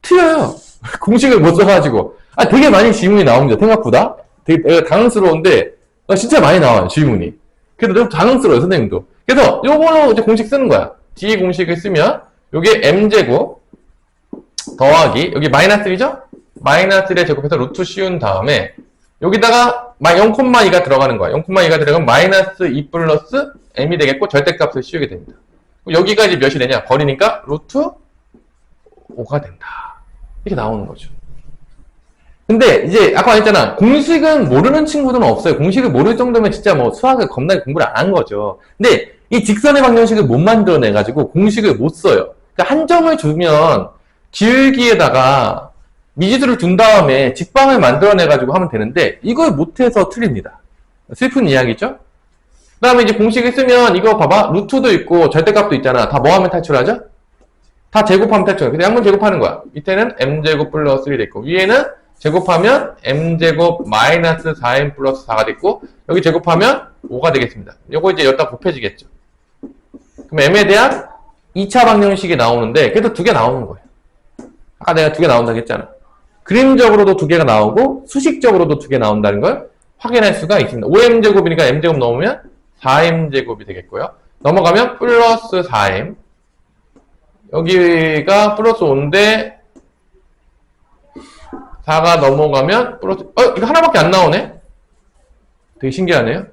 틀려요. 공식을 못 써가지고. 되게 많이 질문이 나옵니다. 생각보다. 되게 당황스러운데 진짜 많이 나와요. 질문이. 그래도 좀 당황스러워요. 선생님도. 그래서 요걸로 이제 공식 쓰는 거야. D 공식을 쓰면 요게 m제곱 더하기 여기 마이너스 1이죠? 마이너스 1에 제곱해서 루트 씌운 다음에 여기다가 0,2가 들어가는 거야. 0,2가 들어가면 마이너스 2 플러스 m이 되겠고 절대값을 씌우게 됩니다. 여기가 이제 몇이 되냐? 거리니까 루트 5가 된다. 이렇게 나오는 거죠. 근데 이제 아까 말했잖아. 공식은 모르는 친구들은 없어요. 공식을 모를 정도면 진짜 뭐 수학을 겁나게 공부를 안 한 거죠. 근데 이 직선의 방정식을 못 만들어내가지고 공식을 못 써요. 그러니까 한 점을 주면 기울기에다가 미지수를 둔 다음에 직방을 만들어내가지고 하면 되는데 이걸 못해서 틀립니다. 슬픈 이야기죠? 그 다음에 이제 공식을 쓰면 이거 봐봐. 루트도 있고 절대값도 있잖아. 다 뭐 하면 탈출하죠? 다 제곱하면 탈출. 근데 한 번 제곱하는 거야. 밑에는 m제곱 플러스 1이 있고 위에는 제곱하면 m제곱 마이너스 4m 플러스 4가 됐고 여기 제곱하면 5가 되겠습니다. 요거 이제 여기다 곱해지겠죠. 그럼 m에 대한 2차 방정식이 나오는데 그래도 두 개 나오는 거예요. 아까 내가 두 개 나온다고 했잖아. 그림적으로도 두 개가 나오고 수식적으로도 두 개 나온다는 걸 확인할 수가 있습니다. 5m제곱이니까 m제곱 넣으면 4m제곱이 되겠고요. 넘어가면 플러스 4m 여기가 플러스 5인데 4가 넘어가면 플러스 이거 하나밖에 안 나오네? 되게 신기하네요.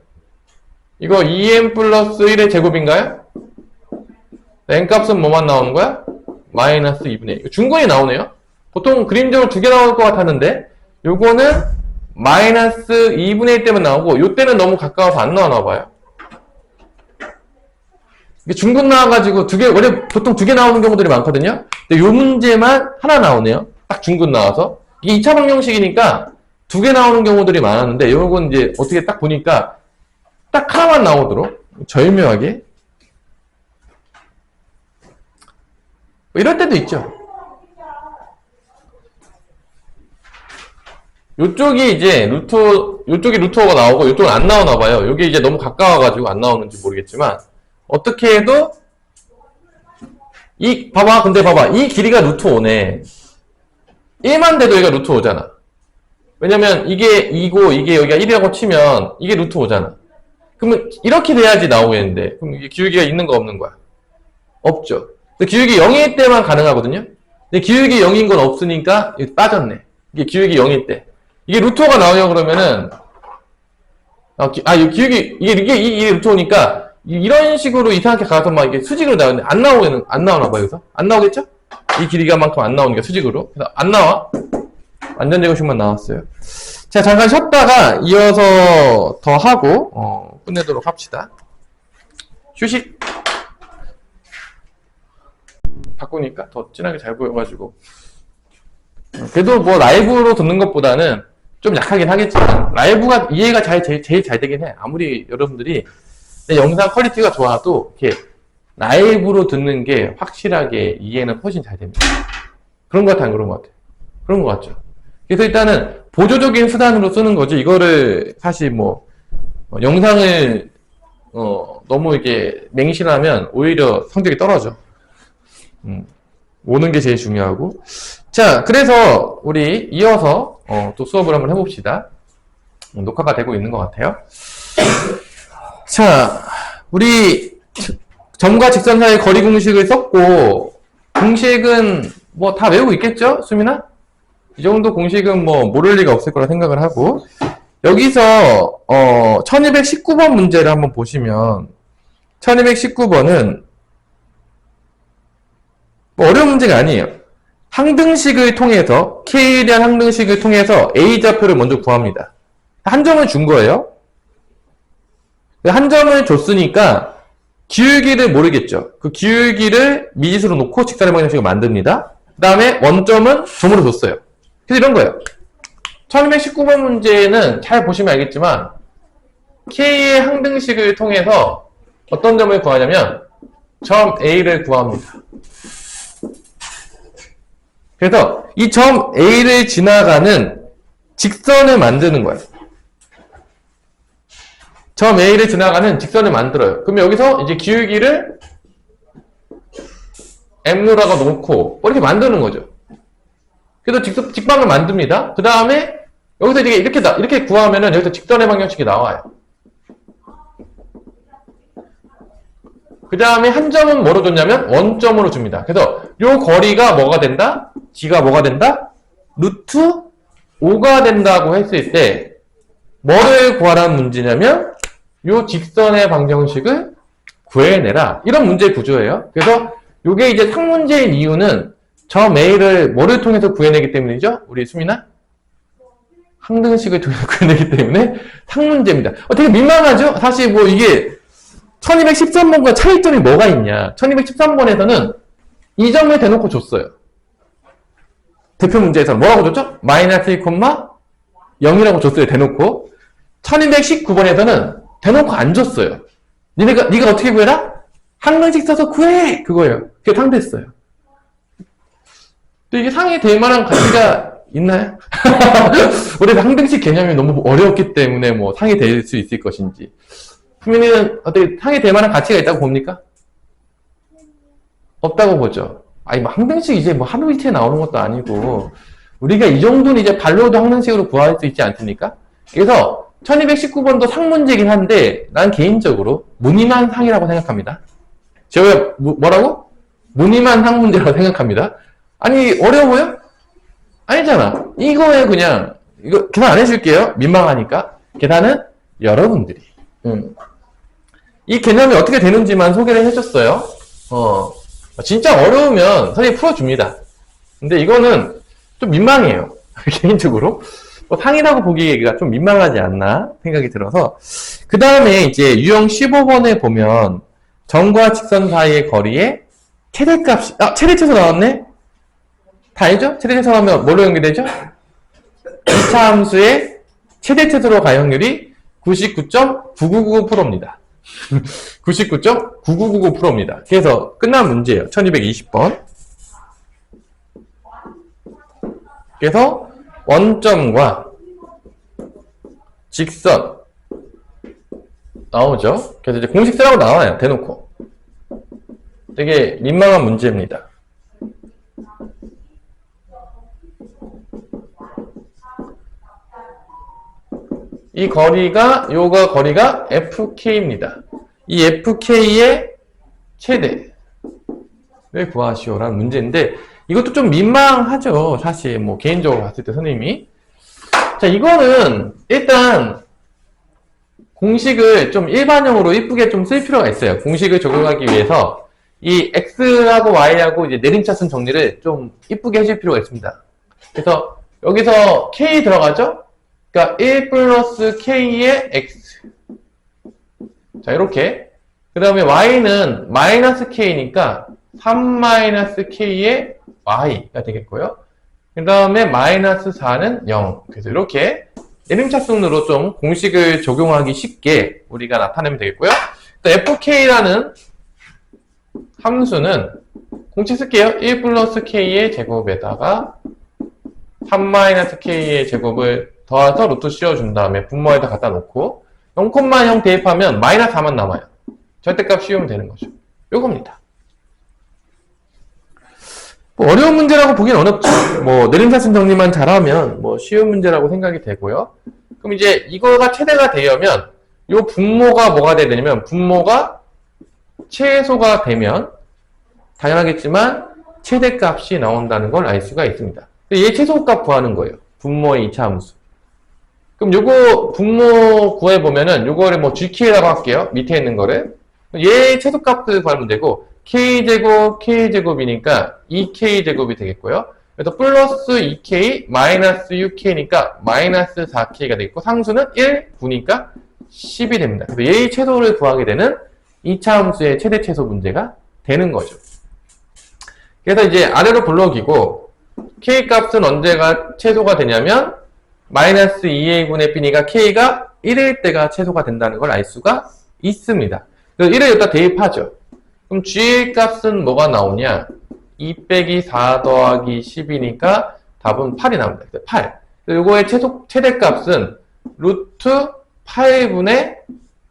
이거 2m 플러스 1의 제곱인가요? n값은 뭐만 나오는 거야? 마이너스 2분의 1. 중근이 나오네요. 보통 그림적으로 두 개 나올 것 같았는데 요거는 마이너스 2분의 1 때문에 나오고 요 때는 너무 가까워서 안 나오나 봐요. 이게 중근 나와가지고 두 개, 원래 보통 두 개 나오는 경우들이 많거든요. 근데 요 문제만 하나 나오네요. 딱 중근 나와서. 이게 2차 방정식이니까 두 개 나오는 경우들이 많았는데 요건 이제 어떻게 딱 보니까 딱 하나만 나오도록 절묘하게 뭐 이럴 때도 있죠. 요쪽이 이제 요쪽이 루트오가 나오고 요쪽은 안 나오나 봐요. 요게 이제 너무 가까워가지고 안 나오는지 모르겠지만 어떻게 해도 근데 봐봐. 이 길이가 루트 5네. 1만 돼도 얘가 루트 5잖아. 왜냐면 이게 2고 이게 여기가 1이라고 치면 이게 루트 5잖아. 그러면 이렇게 돼야지 나오겠는데 그럼 이게 기울기가 있는 거 없는 거야? 없죠. 근데 기울기 0일 때만 가능하거든요. 근데 기울기 0인 건 없으니까 이게 빠졌네. 이게 기울기 0일 때. 이게 루트 5가 나오려고 그러면은 이 기울기 이게 루트 5니까 이런 식으로 이상하게 가서 막 이게 수직으로 나오는데 안 나오나 봐요. 여기서 안 나오겠죠? 이 길이가만큼 안 나오니까 수직으로. 그래서 안 나와. 완전 제곱식만 나왔어요. 자, 잠깐 쉬었다가 이어서 더 하고 끝내도록 합시다. 휴식. 바꾸니까 더 진하게 잘 보여가지고. 그래도 뭐 라이브로 듣는 것보다는 좀 약하긴 하겠지만 라이브가 이해가 제일 잘 되긴 해. 아무리 여러분들이 영상 퀄리티가 좋아도 이렇게 라이브로 듣는 게 확실하게 이해는 훨씬 잘 됩니다. 그런 것 같아, 안 그런 것 같아? 그런 것 같죠? 그래서 일단은 보조적인 수단으로 쓰는 거지, 이거를 사실 영상을, 너무 이게 맹신하면 오히려 성적이 떨어져. 오는 게 제일 중요하고. 자, 그래서 우리 이어서, 또 수업을 한번 해봅시다. 녹화가 되고 있는 것 같아요. 자, 우리 점과 직선 사이의 거리 공식을 썼고, 공식은 뭐 다 외우고 있겠죠? 수민아? 이 정도 공식은 뭐 모를 리가 없을 거라 생각을 하고, 여기서 1219번 문제를 한번 보시면 1219번은 뭐 어려운 문제가 아니에요. 항등식을 통해서 K에 대한 항등식을 통해서 A 좌표를 먼저 구합니다. 한 점을 준 거예요. 한 점을 줬으니까 기울기를 모르겠죠. 그 기울기를 미지수로 놓고 직선의 방정식을 만듭니다. 그 다음에 원점은 점으로 줬어요. 그래서 이런 거예요. 1219번 문제는 잘 보시면 알겠지만 K의 항등식을 통해서 어떤 점을 구하냐면 점 A를 구합니다. 그래서 이 점 A를 지나가는 직선을 만드는 거예요. 점 A를 지나가는 직선을 만들어요. 그러면 여기서 이제 기울기를 M로다가 놓고 이렇게 만드는 거죠. 그래서 직방을 만듭니다. 그 다음에 여기서 이렇게 구하면은 여기서 직선의 방정식이 나와요. 그 다음에 한 점은 뭐로 줬냐면 원점으로 줍니다. 그래서 요 거리가 뭐가 된다? G가 뭐가 된다? 루트 5가 된다고 했을 때 뭐를 구하라는 문제냐면 요 직선의 방정식을 구해내라. 이런 문제 구조예요. 그래서 요게 이제 상문제인 이유는 점 A를 뭐를 통해서 구해내기 때문이죠? 우리 수민아? 항등식을 통해서 구해내기 때문에 상문제입니다. 되게 민망하죠? 사실 뭐 이게 1213번과 차이점이 뭐가 있냐? 1213번에서는 이 점을 대놓고 줬어요. 대표 문제에서는 뭐라고 줬죠? 마이너스 1,0이라고 줬어요. 대놓고. 1219번에서는 대놓고 안 줬어요. 네가 어떻게 구해라? 항등식 써서 구해! 그거예요. 그게 상됐어요. 또 이게 상이 될 만한 가치가 있나요? 우리 항등식 개념이 너무 어려웠기 때문에 뭐 상이 될 수 있을 것인지. 수민이는 어떻게 상이 될 만한 가치가 있다고 봅니까? 없다고 보죠. 아니, 뭐 항등식 이제 뭐 하루 이틀에 나오는 것도 아니고, 우리가 이 정도는 이제 발로도 항등식으로 구할 수 있지 않습니까? 그래서 1219번도 상문제긴 한데, 난 개인적으로 무늬만 상이라고 생각합니다. 제가 뭐라고? 무늬만 상문제라고 생각합니다. 아니, 어려워요? 아니잖아. 이거에 그냥, 이거 계산 안 해줄게요. 민망하니까. 계산은 여러분들이. 이 개념이 어떻게 되는지만 소개를 해줬어요. 진짜 어려우면 선생님이 풀어줍니다. 근데 이거는 좀 민망해요. 개인적으로. 상이라고 보기가 좀 민망하지 않나 생각이 들어서. 그 다음에 이제 유형 15번에 보면 점과 직선 사이의 거리의 최대값이, 최대최소 나왔네? 다 알죠? 최대최소 하면 뭘로 연결되죠? 2차 함수의 최대최소로 갈 확률이 99.9999%입니다. 99.9999%입니다. 그래서 끝난 문제예요. 1220번. 그래서 원점과 직선 나오죠. 그래서 이제 공식 쓰라고 나와요. 대놓고. 되게 민망한 문제입니다. 이 거리가 FK입니다. 이 FK의 최대를 구하시오라는 문제인데 이것도 좀 민망하죠. 사실 뭐 개인적으로 봤을 때 선생님이. 자, 이거는 일단 공식을 좀 일반형으로 이쁘게 좀 쓸 필요가 있어요. 공식을 적용하기 위해서 이 X하고 Y하고 이제 내림차순 정리를 좀 이쁘게 해줄 필요가 있습니다. 그래서 여기서 K 들어가죠? 그러니까 1 플러스 K의 X. 자, 이렇게. 그 다음에 Y는 마이너스 K니까 3 마이너스 K의 Y가 되겠고요. 그 다음에 마이너스 4는 0. 그래서 이렇게 내림차순으로 좀 공식을 적용하기 쉽게 우리가 나타내면 되겠고요. 또 FK라는 함수는 공식 쓸게요. 1 플러스 K의 제곱에다가 3 마이너스 K의 제곱을 더해서 루트 씌워준 다음에 분모에다 갖다 놓고 0,0 대입하면 마이너스 4만 남아요. 절대값 씌우면 되는 거죠. 요겁니다. 뭐 어려운 문제라고 보기는 어렵죠. 뭐 내림차순 정리만 잘하면 뭐 쉬운 문제라고 생각이 되고요. 그럼 이제 이거가 최대가 되려면 요 분모가 뭐가 돼야 되냐면 분모가 최소가 되면 당연하겠지만 최대값이 나온다는 걸 알 수가 있습니다. 얘 최소값 구하는 거예요. 분모의 2차 함수. 그럼 요거 분모 구해보면은 요거를 뭐 GK라고 할게요. 밑에 있는 거를. 얘 최소값을 구하면 되고 K제곱, K제곱이니까 2K제곱이 되겠고요. 그래서 플러스 2K, 마이너스 6K니까 마이너스 4K가 되겠고 상수는 1, 9니까 10이 됩니다. 그래서 얘의 최소를 구하게 되는 2차 함수의 최대 최소 문제가 되는 거죠. 그래서 이제 아래로 블록이고 K 값은 언제가 최소가 되냐면 마이너스 2a 분의 b니까 K가 1일 때가 최소가 된다는 걸 알 수가 있습니다. 그래서 1을 여기다 대입하죠. 그럼 G 값은 뭐가 나오냐? 2 빼기 4 더하기 10이니까 답은 8이 나옵니다. 8. 요거의 최대값은 루트 8분의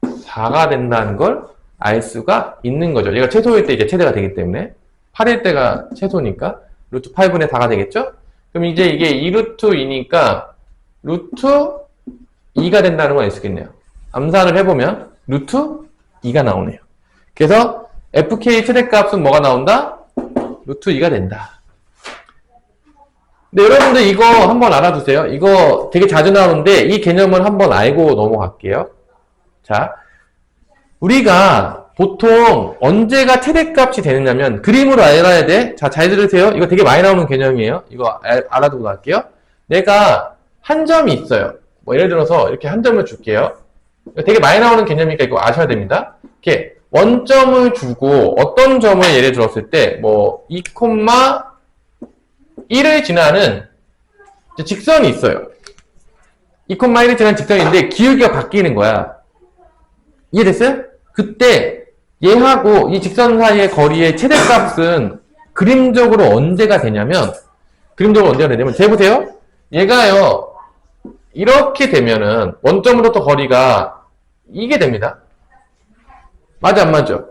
4가 된다는 걸 알 수가 있는 거죠. 얘가 최소일 때 이제 최대가 되기 때문에 8일 때가 최소니까 루트 8분의 4가 되겠죠? 그럼 이제 이게 2루트 2니까 루트 2가 된다는 걸 알 수 있겠네요. 암산을 해보면 루트 2가 나오네요. 그래서 FK 최대값은 뭐가 나온다? 루트 2가 된다. 근데 여러분들 이거 한번 알아두세요. 이거 되게 자주 나오는데 이 개념을 한번 알고 넘어갈게요. 자, 우리가 보통 언제가 최대값이 되느냐면 그림으로 알아야 돼. 자, 잘 들으세요. 이거 되게 많이 나오는 개념이에요. 이거 알아두고 갈게요. 내가 한 점이 있어요. 뭐 예를 들어서 이렇게 한 점을 줄게요. 되게 많이 나오는 개념이니까 이거 아셔야 됩니다. 이렇게 원점을 주고 어떤 점을 예를 들었을 때 뭐 2,1을 지나는 직선이 있어요. 2,1을 지나는 직선인데 기울기가 바뀌는 거야. 이해됐어요? 그때 얘하고 이 직선 사이의 거리의 최대값은 그림적으로 언제가 되냐면 재보세요. 얘가요 이렇게 되면은 원점으로부터 거리가 이게 됩니다. 맞아 안 맞죠?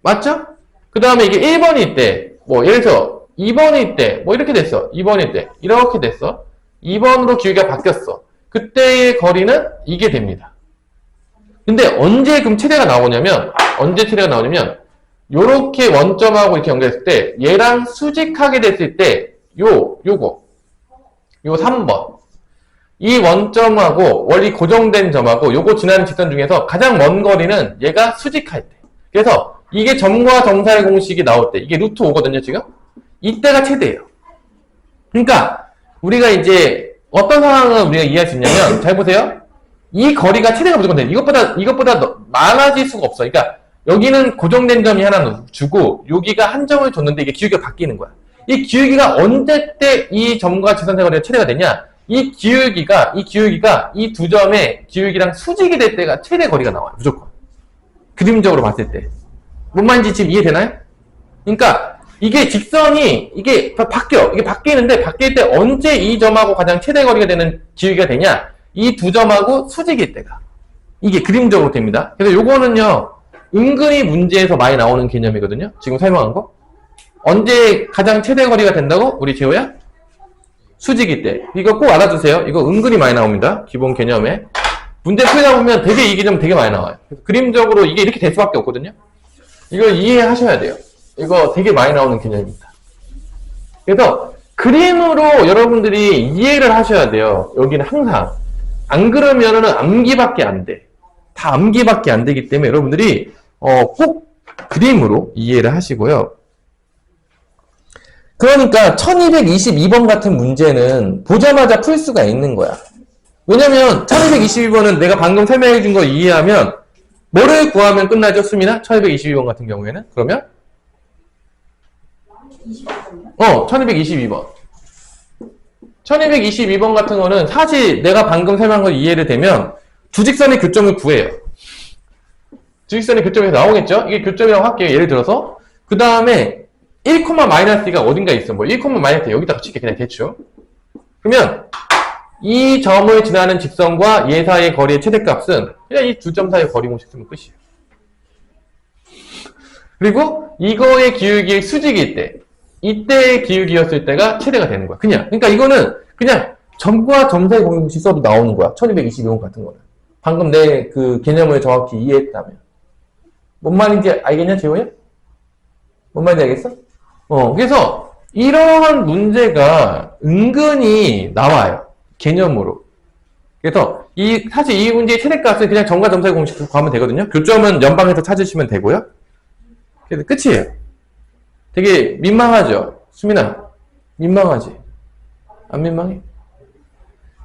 맞죠? 그 다음에 이게 1번일 때 뭐 예를 들어 2번일 때 뭐 이렇게 됐어. 2번일 때 이렇게 됐어. 2번으로 기울기가 바뀌었어. 그때의 거리는 이게 됩니다. 근데 언제 그럼 최대가 나오냐면 요렇게 원점하고 이렇게 연결했을 때 얘랑 수직하게 됐을 때 요거 3번 이 원점하고 원리 고정된 점하고 요거 지나는 직선 중에서 가장 먼 거리는 얘가 수직할 때. 그래서 이게 점과 점사의 공식이 나올 때 이게 루트 5거든요, 지금. 이때가 최대예요. 그러니까 우리가 이제 어떤 상황을 우리가 이해할 수 있냐면 잘 보세요. 이 거리가 최대가 무조건 돼. 이것보다 많아질 수가 없어. 그러니까 여기는 고정된 점이 하나 주고 여기가 한 점을 줬는데 이게 기울기가 바뀌는 거야. 이 기울기가 언제 때 이 점과 직선의 거리가 최대가 되냐? 이 기울기가 이 두 점의 기울기랑 수직이 될 때가 최대 거리가 나와요. 무조건. 그림적으로 봤을 때. 뭔 말인지 지금 이해되나요? 그러니까 이게 직선이 이게 바뀌어. 이게 바뀌는데 바뀔 때 언제 이 점하고 가장 최대 거리가 되는 기울기가 되냐? 이 두 점하고 수직일 때가. 이게 그림적으로 됩니다. 그래서 요거는요. 은근히 문제에서 많이 나오는 개념이거든요. 지금 설명한 거. 언제 가장 최대 거리가 된다고? 우리 재호야? 수직일 때. 이거 꼭 알아두세요. 이거 은근히 많이 나옵니다. 기본 개념에. 문제 풀다 보면 되게 이 개념 되게 많이 나와요. 그래서 그림적으로 이게 이렇게 될 수밖에 없거든요. 이걸 이해하셔야 돼요. 이거 되게 많이 나오는 개념입니다. 그래서 그림으로 여러분들이 이해를 하셔야 돼요. 여기는 항상. 안 그러면은 암기밖에 안 돼. 다 암기밖에 안 되기 때문에 여러분들이 꼭 그림으로 이해를 하시고요. 그러니까 1222번 같은 문제는 보자마자 풀 수가 있는 거야. 왜냐면 1222번은 내가 방금 설명해 준 거 이해하면 뭐를 구하면 끝나죠? 수민아? 1222번 같은 경우에는? 그러면? 1222번. 1222번 같은 거는 사실 내가 방금 설명한 거 이해를 되면 두 직선의 교점을 구해요. 두 직선의 교점에서 나오겠죠? 이게 교점이라고 할게요. 예를 들어서. 그 다음에 1, -2가 어딘가에 있어. 뭐 1, -2 여기다가 칠게 그냥 대충. 그러면 이 점을 지나는 직선과 얘 사이의 거리의 최대값은 그냥 이 두 점 사이의 거리 공식 쓰면 끝이에요. 그리고 이거의 기울기의 수직일 때, 이때의 기울기였을 때가 최대가 되는 거야. 그러니까 이거는 그냥 점과 점 사이 거리 공식 써도 나오는 거야. 1222번 같은 거는. 방금 내 그 개념을 정확히 이해했다면. 뭔 말인지 알겠냐, 재호야? 뭔 말인지 알겠어? 그래서 이러한 문제가 은근히 나와요. 개념으로. 그래서 사실 이 문제의 최대값은 그냥 점과 점 사이 공식 구하면 되거든요. 교점은 연방에서 찾으시면 되고요. 그래서 끝이에요. 되게 민망하죠? 수민아, 민망하지? 안 민망해?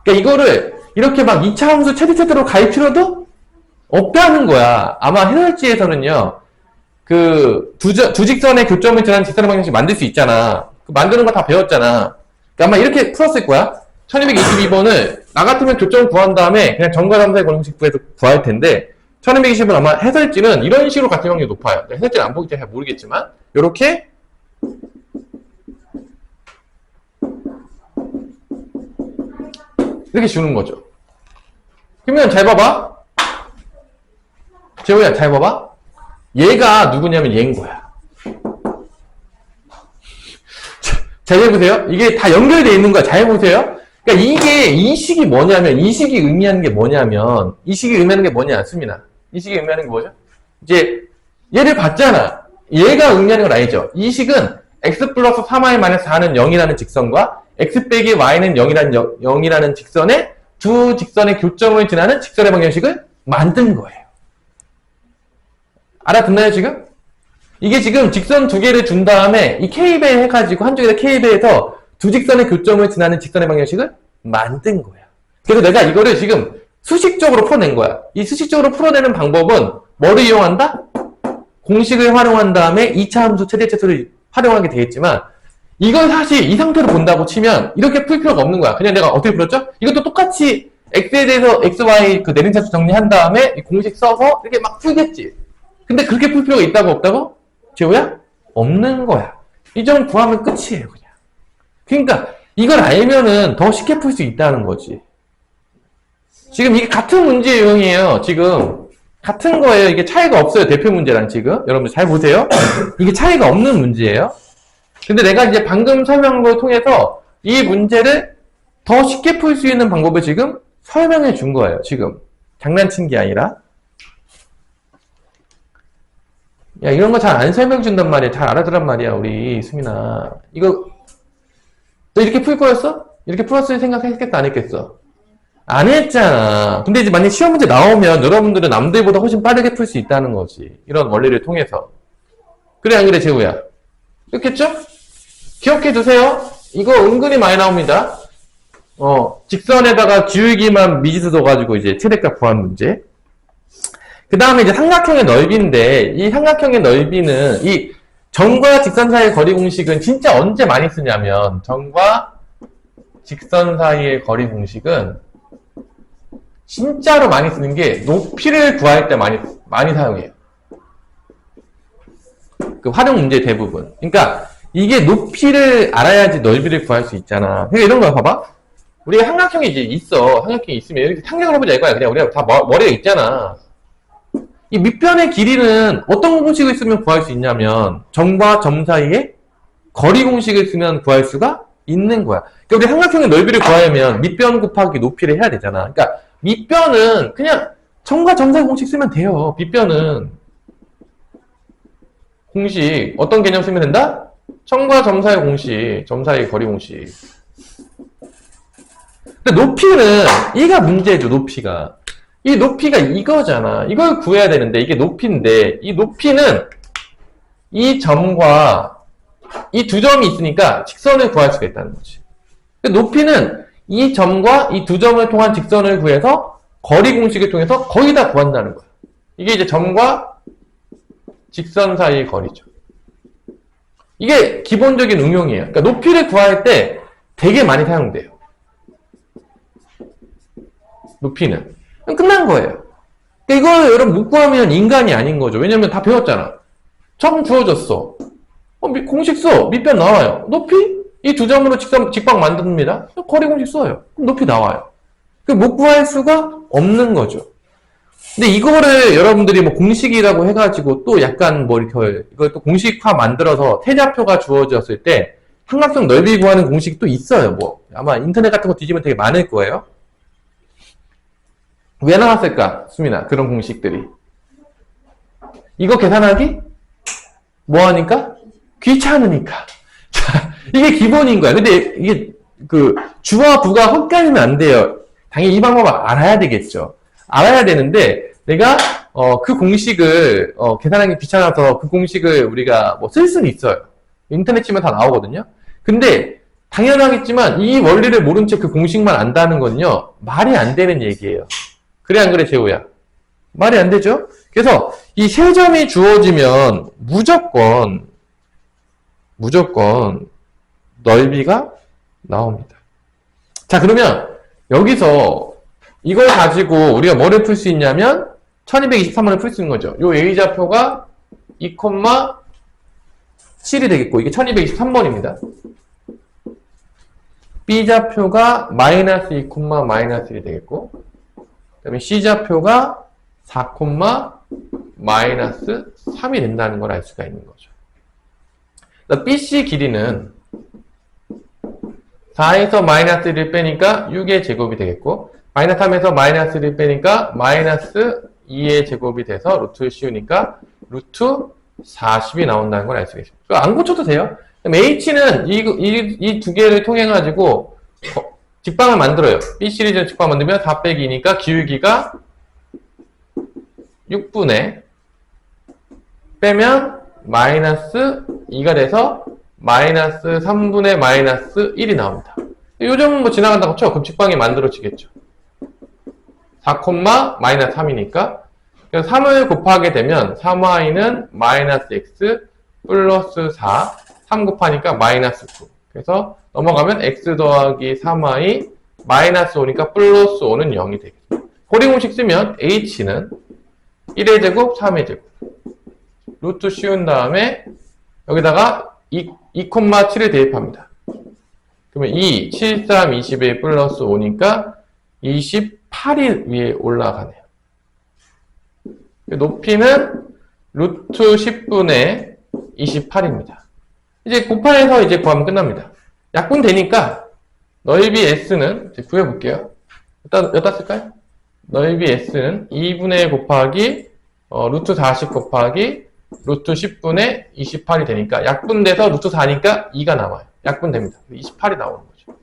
그러니까 이거를 이렇게 막 2차 함수 최대로 갈 필요도 없다는 거야. 아마 해설지에서는요. 그 두 직선의 교점을 지나는 직선의 방정식 만들 수 있잖아. 그 만드는 거 다 배웠잖아. 그러니까 아마 이렇게 풀었을 거야. 1222번을 나 같으면 교점 구한 다음에 그냥 점과 점 사이 공식 구해서 구할 텐데 1220번 아마 해설지는 이런 식으로 같은 확률이 높아요. 해설지는 안 보기 때문에 잘 모르겠지만 이렇게 이렇게 주는 거죠. 그러면 잘 봐봐. 재호야 잘 봐봐. 얘가 누구냐면 얘인 거야. 잘 해보세요. 이게 다 연결되어 있는 거야. 잘 해보세요. 그러니까 이게 이 식이 뭐냐면 이 식이 의미하는 게 뭐냐면 이 식이 의미하는 게 뭐냐 수민아. 이 식이 의미하는 게 뭐죠? 이제 얘를 봤잖아. 얘가 의미하는 건 아니죠. 이 식은 x 플러스 3y-4는 0이라는 직선과 x 빼기 y는 0이라는 직선의 두 직선의 교점을 지나는 직선의 방정식을 만든 거예요. 알아듣나요 지금? 이게 지금 직선 두 개를 준 다음에 이 K배 해가지고 한쪽에다 K배해서 두 직선의 교점을 지나는 직선의 방정식을 만든 거야. 그래서 내가 이거를 지금 수식적으로 풀어낸 거야. 이 수식적으로 풀어내는 방법은 뭐를 이용한다? 공식을 활용한 다음에 2차 함수 최대체수를 활용하게 되겠지만 이건 사실 이 상태로 본다고 치면 이렇게 풀 필요가 없는 거야. 그냥 내가 어떻게 풀었죠? 이것도 똑같이 x에 대해서 xy 그 내림차수 정리한 다음에 이 공식 써서 이렇게 막 풀겠지. 근데 그렇게 풀 필요가 있다고 없다고? 재호야? 없는 거야. 이 점 구하면 끝이에요, 그냥. 그러니까 이걸 알면은 더 쉽게 풀 수 있다는 거지. 지금 이게 같은 문제 유형이에요. 지금 같은 거예요. 이게 차이가 없어요. 대표 문제랑 지금. 여러분들 잘 보세요. 이게 차이가 없는 문제예요. 근데 내가 이제 방금 설명한 걸 통해서 이 문제를 더 쉽게 풀 수 있는 방법을 지금 설명해 준 거예요. 지금. 장난친 게 아니라. 야, 이런 거 잘 안 설명 준단 말이야. 잘 알아들란 말이야, 우리 수민아. 이거 너 이렇게 풀 거였어? 이렇게 풀었을 생각했겠어? 안 했겠어? 안 했잖아. 근데 이제 만약 시험 문제 나오면 여러분들은 남들보다 훨씬 빠르게 풀 수 있다는 거지. 이런 원리를 통해서. 그래, 안 그래, 재우야? 그렇겠죠? 기억해 두세요. 이거 은근히 많이 나옵니다. 직선에다가 기울기만 미지수 둬가지고 이제 최대값 구한 문제. 그 다음에 이제 삼각형의 넓이인데, 이 삼각형의 넓이는 이 점과 직선 사이의 거리 공식은 진짜 언제 많이 쓰냐면, 점과 직선 사이의 거리 공식은 진짜로 많이 쓰는 게 높이를 구할 때 많이 사용해요. 그 활용 문제 대부분. 그러니까 이게 높이를 알아야지 넓이를 구할 수 있잖아. 그러니까 이런 거 봐봐. 우리가 삼각형이 이제 있어. 삼각형이 있으면 이렇게 삼각형을 해보자 이거야. 그냥 우리가 다 머리가 있잖아. 이 밑변의 길이는 어떤 공식을 쓰면 구할 수 있냐면 점과 점 사이에 거리 공식을 쓰면 구할 수가 있는 거야. 그러니까 우리 삼각형의 넓이를 구하려면 밑변 곱하기 높이를 해야 되잖아. 그러니까 밑변은 그냥 점과 점 사이 공식 쓰면 돼요. 밑변은 공식 어떤 개념 쓰면 된다? 점과 점 사이 공식, 점 사이 거리 공식. 근데 높이는 이가 문제죠. 높이가 이 높이가 이거잖아. 이걸 구해야 되는데 이게 높이인데 이 높이는 이 점과 이 두 점이 있으니까 직선을 구할 수가 있다는 거지. 높이는 이 점과 이 두 점을 통한 직선을 구해서 거리 공식을 통해서 거의 다 구한다는 거야. 이게 이제 점과 직선 사이의 거리죠. 이게 기본적인 응용이에요. 그러니까 높이를 구할 때 되게 많이 사용돼요. 높이는. 끝난 거예요. 그러니까 이걸 여러분 못 구하면 인간이 아닌 거죠. 왜냐면 다 배웠잖아. 점 주어졌어. 공식 써. 밑변 나와요. 높이? 이 두 점으로 직방 만듭니다. 거리 공식 써요. 그럼 높이 나와요. 못 구할 수가 없는 거죠. 근데 이거를 여러분들이 뭐 공식이라고 해가지고 또 약간 뭐 이렇게 이걸 또 공식화 만들어서 태자표가 주어졌을 때 삼각형 넓이 구하는 공식이 또 있어요. 뭐 아마 인터넷 같은 거 뒤지면 되게 많을 거예요. 왜 나왔을까? 수민아, 그런 공식들이. 이거 계산하기? 뭐 하니까? 귀찮으니까. 자, 이게 기본인 거야. 근데 이게 주와 부가 헛갈리면 안 돼요. 당연히 이 방법을 알아야 되겠죠. 알아야 되는데 내가 그 공식을 계산하기 귀찮아서 그 공식을 우리가 뭐 쓸 수는 있어요. 인터넷 치면 다 나오거든요. 근데 당연하겠지만 이 원리를 모른 채 그 공식만 안다는 건요 말이 안 되는 얘기예요. 그래 안 그래 재호야? 말이 안 되죠? 그래서 이 세 점이 주어지면 무조건 넓이가 나옵니다. 자, 그러면 여기서 이걸 가지고 우리가 뭐를 풀 수 있냐면 1223번을 풀 수 있는 거죠. 요 A좌표가 2,7이 되겠고 이게 1223번입니다. B좌표가 마이너스 2, 마이너스 1이 되겠고 그 다음에 C좌표가 4, 마이너스 3이 된다는 걸 알 수가 있는 거죠. BC 길이는 4에서 마이너스 1을 빼니까 6의 제곱이 되겠고 마이너스 3에서 마이너스 1을 빼니까 마이너스 2의 제곱이 돼서 루트를 씌우니까 루트 40이 나온다는 걸 알 수가 있습니다. 안 고쳐도 돼요. 그럼 H는 이 두 개를 통해 가지고 직방을 만들어요. B 시리즈를 직방 만들면 4 빼기 2니까 기울기가 6분의 빼면 마이너스 2가 돼서 마이너스 3분의 마이너스 1이 나옵니다. 요 점은 뭐 지나간다고 쳐. 그럼 직방이 만들어지겠죠. 4, 마이너스 3이니까. 그래서 3을 곱하게 되면 3y는 마이너스 x 플러스 4, 3 곱하니까 마이너스 9. 그래서 넘어가면 x 더하기 3y 마이너스 5니까 플러스 5는 0이 되겠죠. 고리 공식 쓰면 h는 1의 제곱, 3의 제곱. 루트 씌운 다음에 여기다가 2,7을 대입합니다. 그러면 2, 7, 3, 21 플러스 5니까 28이 위에 올라가네요. 높이는 루트 10분의 28입니다. 이제 곱하해서 이제 구하면 끝납니다. 약분 되니까 넓이 S는 이제 구해볼게요. 여기다 쓸까요? 넓이 S는 2분의 곱하기 루트 40 곱하기 루트 10분의 28이 되니까 약분돼서 루트 4니까 2가 나와요. 약분됩니다. 28이 나오는 거죠.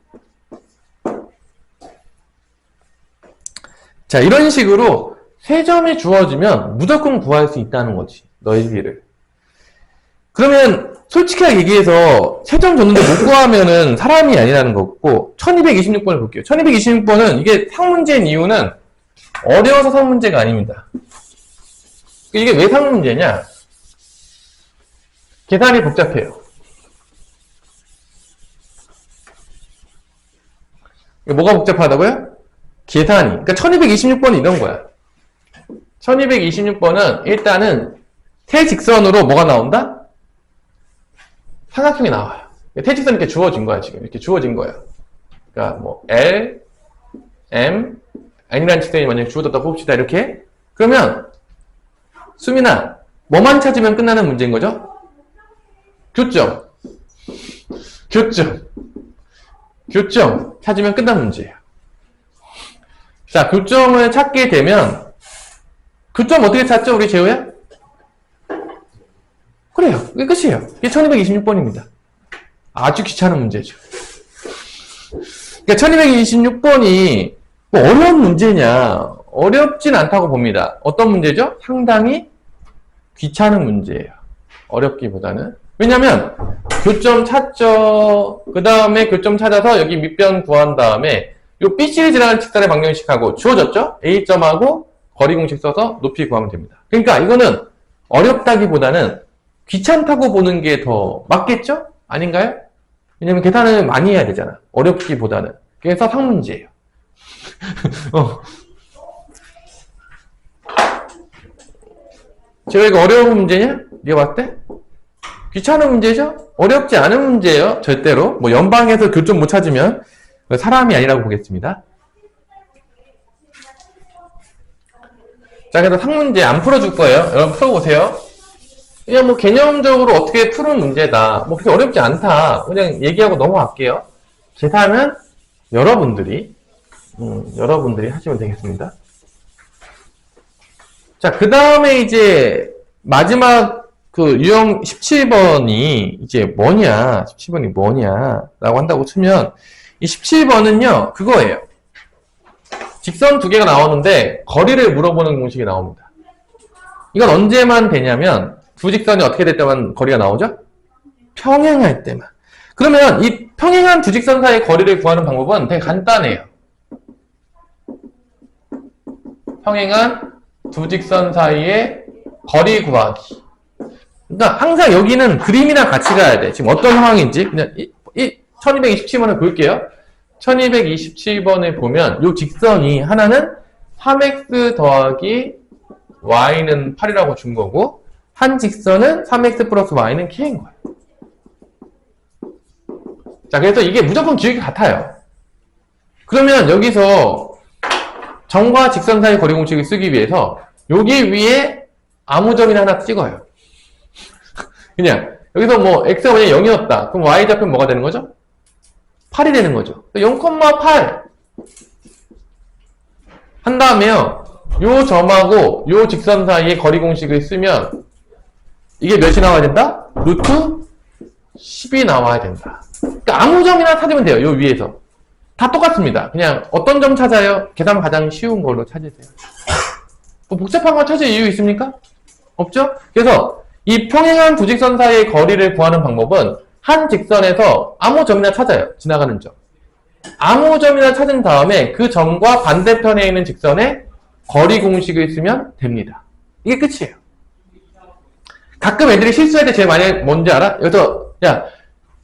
자, 이런 식으로 세 점이 주어지면 무조건 구할 수 있다는 거지. 넓이를. 그러면 솔직하게 얘기해서 세 점 줬는데 못 구하면은 사람이 아니라는 거고 1226번을 볼게요. 1226번은 이게 상문제인 이유는 어려워서 상문제가 아닙니다. 이게 왜 상문제냐? 계산이 복잡해요. 뭐가 복잡하다고요? 계산이. 그러니까 1226번은 이런 거야. 1226번은 일단은 태직선으로 뭐가 나온다? 삼각형이 나와요. 태직선이 이렇게 주어진 거야, 지금. 이렇게 주어진 거야. 그러니까 뭐 L, M, N이라는 직선이 만약에 주어졌다고 봅시다. 이렇게. 그러면 수민아, 뭐만 찾으면 끝나는 문제인 거죠? 교점. 교점 찾으면 끝나는 문제예요. 자, 교점을 찾게 되면 교점 어떻게 찾죠, 우리 재호야? 그래요. 이게 끝이에요. 이게 1226번입니다. 아주 귀찮은 문제죠. 그러니까 1226번이 뭐 어려운 문제냐? 어렵진 않다고 봅니다. 어떤 문제죠? 상당히 귀찮은 문제예요. 어렵기보다는. 왜냐면 교점 찾죠. 그 다음에 교점 찾아서 여기 밑변 구한 다음에 요 B 시리즈라는 직선의 방정식하고 주어졌죠? A점하고 거리 공식 써서 높이 구하면 됩니다. 그러니까 이거는 어렵다기보다는 귀찮다고 보는 게 더 맞겠죠? 아닌가요? 왜냐면 계산을 많이 해야 되잖아. 어렵기보다는. 그래서 상문제예요. 제가 이거 어려운 문제냐? 네가 봤을 때? 귀찮은 문제죠? 어렵지 않은 문제예요. 절대로. 뭐 연방에서 교점 못 찾으면 사람이 아니라고 보겠습니다. 자, 그래서 상문제 안 풀어줄 거예요. 여러분 풀어보세요. 그냥 뭐 개념적으로 어떻게 푸는 문제다. 뭐 그렇게 어렵지 않다. 그냥 얘기하고 넘어갈게요. 계산은 여러분들이 하시면 되겠습니다. 자, 그 다음에 이제 마지막 그 유형 17번이 이제 뭐냐, 17번이 뭐냐라고 한다고 치면 이 17번은요 그거예요. 직선 두 개가 나오는데 거리를 물어보는 공식이 나옵니다. 이건 언제만 되냐면 두 직선이 어떻게 될 때만 거리가 나오죠? 평행할 때만. 그러면 이 평행한 두 직선 사이의 거리를 구하는 방법은 되게 간단해요. 평행한 두 직선 사이의 거리 구하기. 그러니까 항상 여기는 그림이랑 같이 가야 돼. 지금 어떤 상황인지 그냥 이 1227번을 볼게요. 1227번을 보면 이 직선이 하나는 3x 더하기 y는 8이라고 준 거고 한 직선은 3x 플러스 y는 k인 거예요. 자, 그래서 이게 무조건 기울기 같아요. 그러면 여기서 점과 직선 사이 거리 공식을 쓰기 위해서 여기 위에 아무 점이나 하나 찍어요. 그냥 여기서 뭐 x가 만약에 0이었다. 그럼 y좌표는 뭐가 되는 거죠? 8이 되는 거죠. 0,8 한 다음에요. 요 점하고 요 직선 사이의 거리 공식을 쓰면 이게 몇이 나와야 된다? 루트 10이 나와야 된다. 그러니까 아무 점이나 찾으면 돼요. 요 위에서. 다 똑같습니다. 그냥 어떤 점 찾아요? 계산 가장 쉬운 걸로 찾으세요. 뭐 복잡한 거 찾을 이유 있습니까? 없죠? 그래서 이 평행한 두 직선 사이의 거리를 구하는 방법은 한 직선에서 아무 점이나 찾아요. 지나가는 점. 아무 점이나 찾은 다음에 그 점과 반대편에 있는 직선의 거리 공식을 쓰면 됩니다. 이게 끝이에요. 가끔 애들이 실수할 때 제일 많이 뭔지 알아? 여기서 야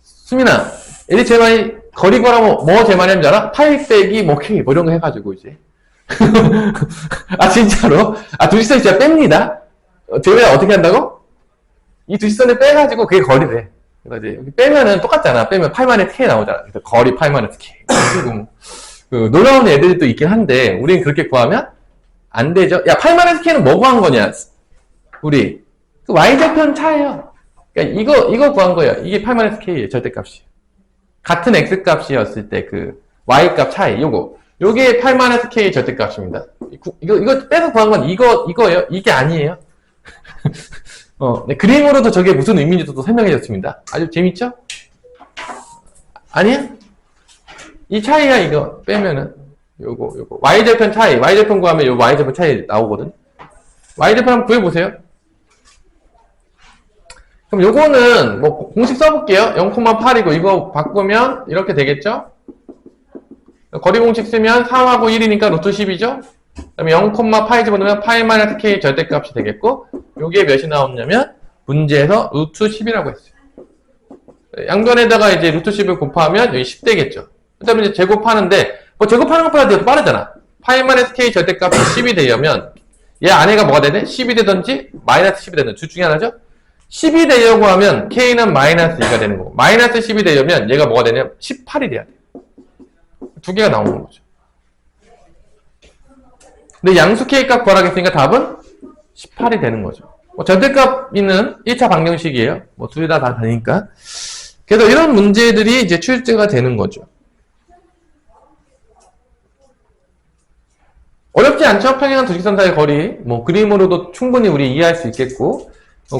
수민아 애들이 제일 많이 거리 구하라면 뭐 제일 많이 하는지 알아? 8 빼기 뭐 K 뭐 이런 거 해가지고 이제 아 진짜로? 아 두 직선 진짜 뺍니다. 제가 어떻게 한다고? 이 두 직선을 빼가지고 그게 거리래. 그래서 이제 여기 빼면은 똑같잖아. 빼면 8만의 K 나오잖아. 그래서 거리 8만의 K. 그리고 그 놀라운 애들도 있긴 한데 우리는 그렇게 구하면 안 되죠. 야 8만의 K는 뭐 구한 거냐? 우리 그 y좌편 차예요. 그러니까 이거 구한 거예요. 이게 8만의 K예요. 절대값이. 같은 x 값이었을 때 그 y 값 차이. 요게 8만의 K 절대값입니다. 이거 빼서 구한 건 이거예요. 이게 아니에요. 네, 그림으로도 저게 무슨 의미인지도 또 설명해줬습니다. 아주 재밌죠? 아니야? 이 차이야, 이거. 빼면은. 요거. y좌편 차이. y좌편 구하면 요 y좌편 차이 나오거든. y좌편 한번 구해보세요. 그럼 요거는 뭐 공식 써볼게요. 0,8이고 이거 바꾸면 이렇게 되겠죠? 거리 공식 쓰면 3하고 1이니까 루트 10이죠? 그 다음에 0,8 집어넣으면 파이 마이너스 k 절대값이 되겠고, 요게 몇이 나오냐면 문제에서 루트 10이라고 했어요. 양변에다가 이제 루트 10을 곱하면 여기 10 되겠죠. 그 다음에 이제 제곱하는데, 뭐 제곱하는 것보다 더 빠르잖아. 파이 마이너스 k 절대값이 10이 되려면 얘 안에가 뭐가 되네? 10이 되든지 마이너스 10이 되든지 둘 중에 하나죠? 10이 되려고 하면 k는 마이너스 2가 되는 거고, 마이너스 10이 되려면 얘가 뭐가 되냐면 18이 돼야 돼. 두 개가 나오는 거죠. 근데 양수 k 값 구하라겠으니까 답은 18이 되는 거죠. 뭐 절대값 있는 1차 방정식이에요. 뭐 둘 다 다니까. 그래서 이런 문제들이 이제 출제가 되는 거죠. 어렵지 않죠? 평행한 두 직선 사이의 거리. 뭐 그림으로도 충분히 우리 이해할 수 있겠고,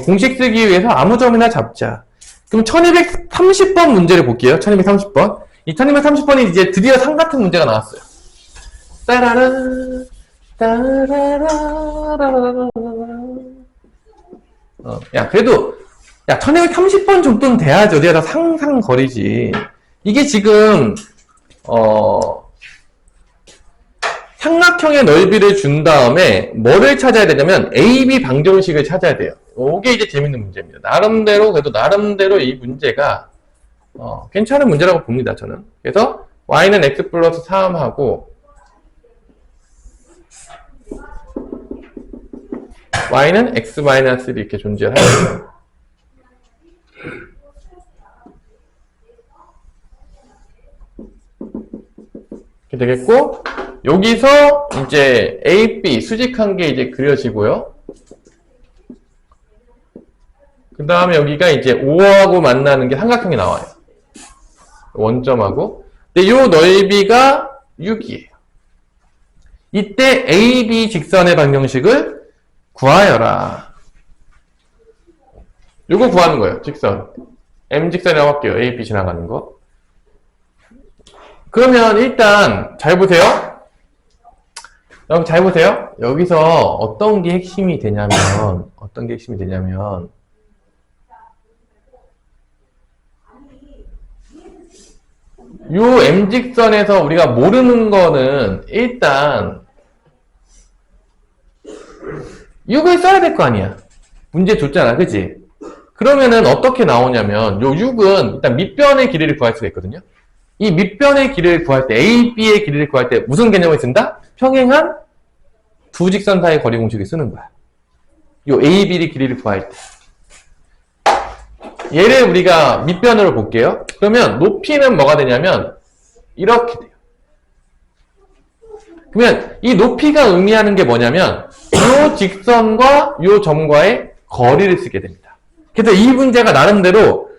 공식 쓰기 위해서 아무 점이나 잡자. 그럼 1230번 문제를 볼게요. 1230번. 이 1230번이 이제 드디어 상 같은 문제가 나왔어요. 따라라, 따라라라라라. 야, 그래도, 야, 1230번 정도는 돼야지. 어디에다 상상 거리지. 이게 지금, 삼각형의 넓이를 준 다음에 뭐를 찾아야 되냐면 AB 방정식을 찾아야 돼요. 이게 이제 재밌는 문제입니다. 나름대로 그래도 나름대로 이 문제가 괜찮은 문제라고 봅니다. 저는. 그래서 y는 x 플러스 3하고 y는 x 마이너스 1 이렇게 존재를 하고요. 이렇게 되겠고, 여기서 이제 A, B 수직한 게 이제 그려지고요. 그 다음에 여기가 이제 5하고 만나는 게 삼각형이 나와요. 원점하고. 근데 이 넓이가 6이에요. 이때 A, B 직선의 방정식을 구하여라. 요거 구하는 거예요. 직선. M 직선이라고 할게요. A, B 지나가는 거. 그러면 일단 잘 보세요. 여러분 잘 보세요. 여기서 어떤 게 핵심이 되냐면 요 M직선에서 우리가 모르는 거는 일단 6을 써야 될 거 아니야. 문제 줬잖아. 그치? 그러면은 어떻게 나오냐면 요 6은 일단 밑변의 길이를 구할 수가 있거든요. 이 밑변의 길이를 구할 때, A, B의 길이를 구할 때 무슨 개념을 쓴다? 평행한 두 직선 사이의 거리 공식을 쓰는 거야. 요 A, B의 길이를 구할 때. 얘를 우리가 밑변으로 볼게요. 그러면 높이는 뭐가 되냐면 이렇게 돼요. 그러면 이 높이가 의미하는 게 뭐냐면 요 직선과 요 점과의 거리를 쓰게 됩니다. 그래서 이 문제가 나름대로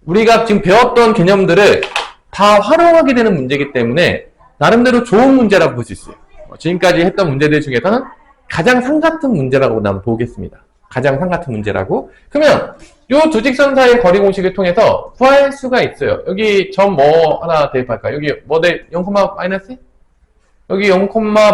우리가 지금 배웠던 개념들을 다 활용하게 되는 문제이기 때문에 나름대로 좋은 문제라고 볼 수 있어요. 지금까지 했던 문제들 중에서는 가장 상같은 문제라고 난 보겠습니다. 가장 상같은 문제라고. 그러면 요 두 직선 사이의 거리 공식을 통해서 구할 수가 있어요. 여기 점 뭐 하나 대입할까요? 여기 뭐 대 0, 마이너스? 여기 0,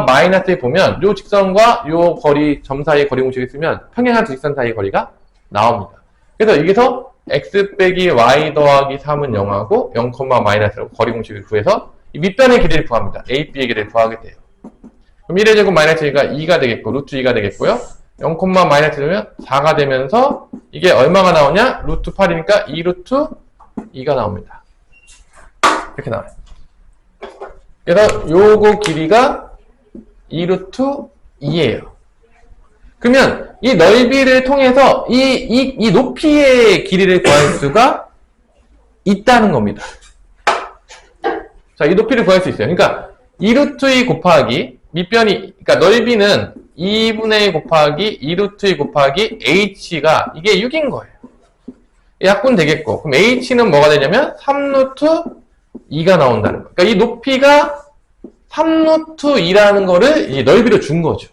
마이너스에 보면 요 직선과 요 거리 점 사이의 거리 공식을 쓰면 평행한 두 직선 사이의 거리가 나옵니다. 그래서 여기서 x 빼기 y 더하기 3은 0하고 0, 마이너스라고 거리 공식을 구해서 이 밑변의 길이를 구합니다. a, b의 길이를 구하게 돼요. 그럼 1의 제곱 마이너스 1가 2가 되겠고 루트 2가 되겠고요. 0, 마이너스 되면 4가 되면서 이게 얼마가 나오냐? 루트 8이니까 2 루트 2가 나옵니다. 이렇게 나와요. 그래서 요거 길이가 2 루트 2예요. 그러면 이 넓이를 통해서 이 높이의 길이를 구할 수가 있다는 겁니다. 자, 이 높이를 구할 수 있어요. 그러니까 2 루트 2 곱하기 밑변이, 그러니까 넓이는 2분의 1 곱하기 2 루트 2 곱하기 h가 이게 6인 거예요. 약분 되겠고, 그럼 h는 뭐가 되냐면 3 루트 2가 나온다는 거예요. 그러니까 이 높이가 3 루트 2라는 거를 이 넓이로 준 거죠.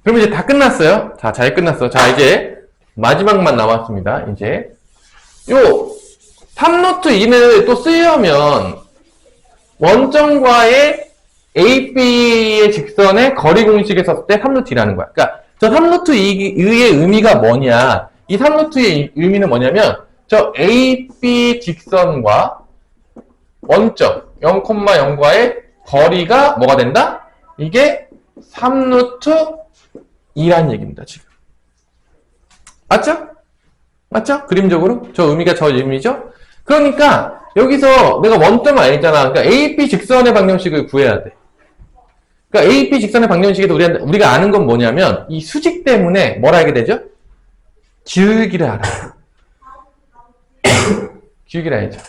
그럼 이제 다 끝났어요. 자, 잘 끝났어. 자, 이제 마지막만 남았습니다. 이제 요 3루트 2를 또 쓰려면 원점과의 AB의 직선의 거리 공식을 썼을 때 3루트 2라는 거야. 그러니까 저 3루트 2의 의미가 뭐냐? 이 3루트 2의 의미는 뭐냐면 저 AB 직선과 원점 0,0과의 거리가 뭐가 된다? 이게 3루트 2라는 얘기입니다, 지금. 맞죠? 맞죠? 그림적으로? 저 의미가 저 의미죠? 그러니까 여기서 내가 원점은 아니잖아. 그러니까 AP 직선의 방정식을 구해야 돼. 그러니까 AP 직선의 방정식에도 우리가 아는 건 뭐냐면 이 수직 때문에 뭘 알게 되죠? 기울기를 알아요. 기울기를 알죠?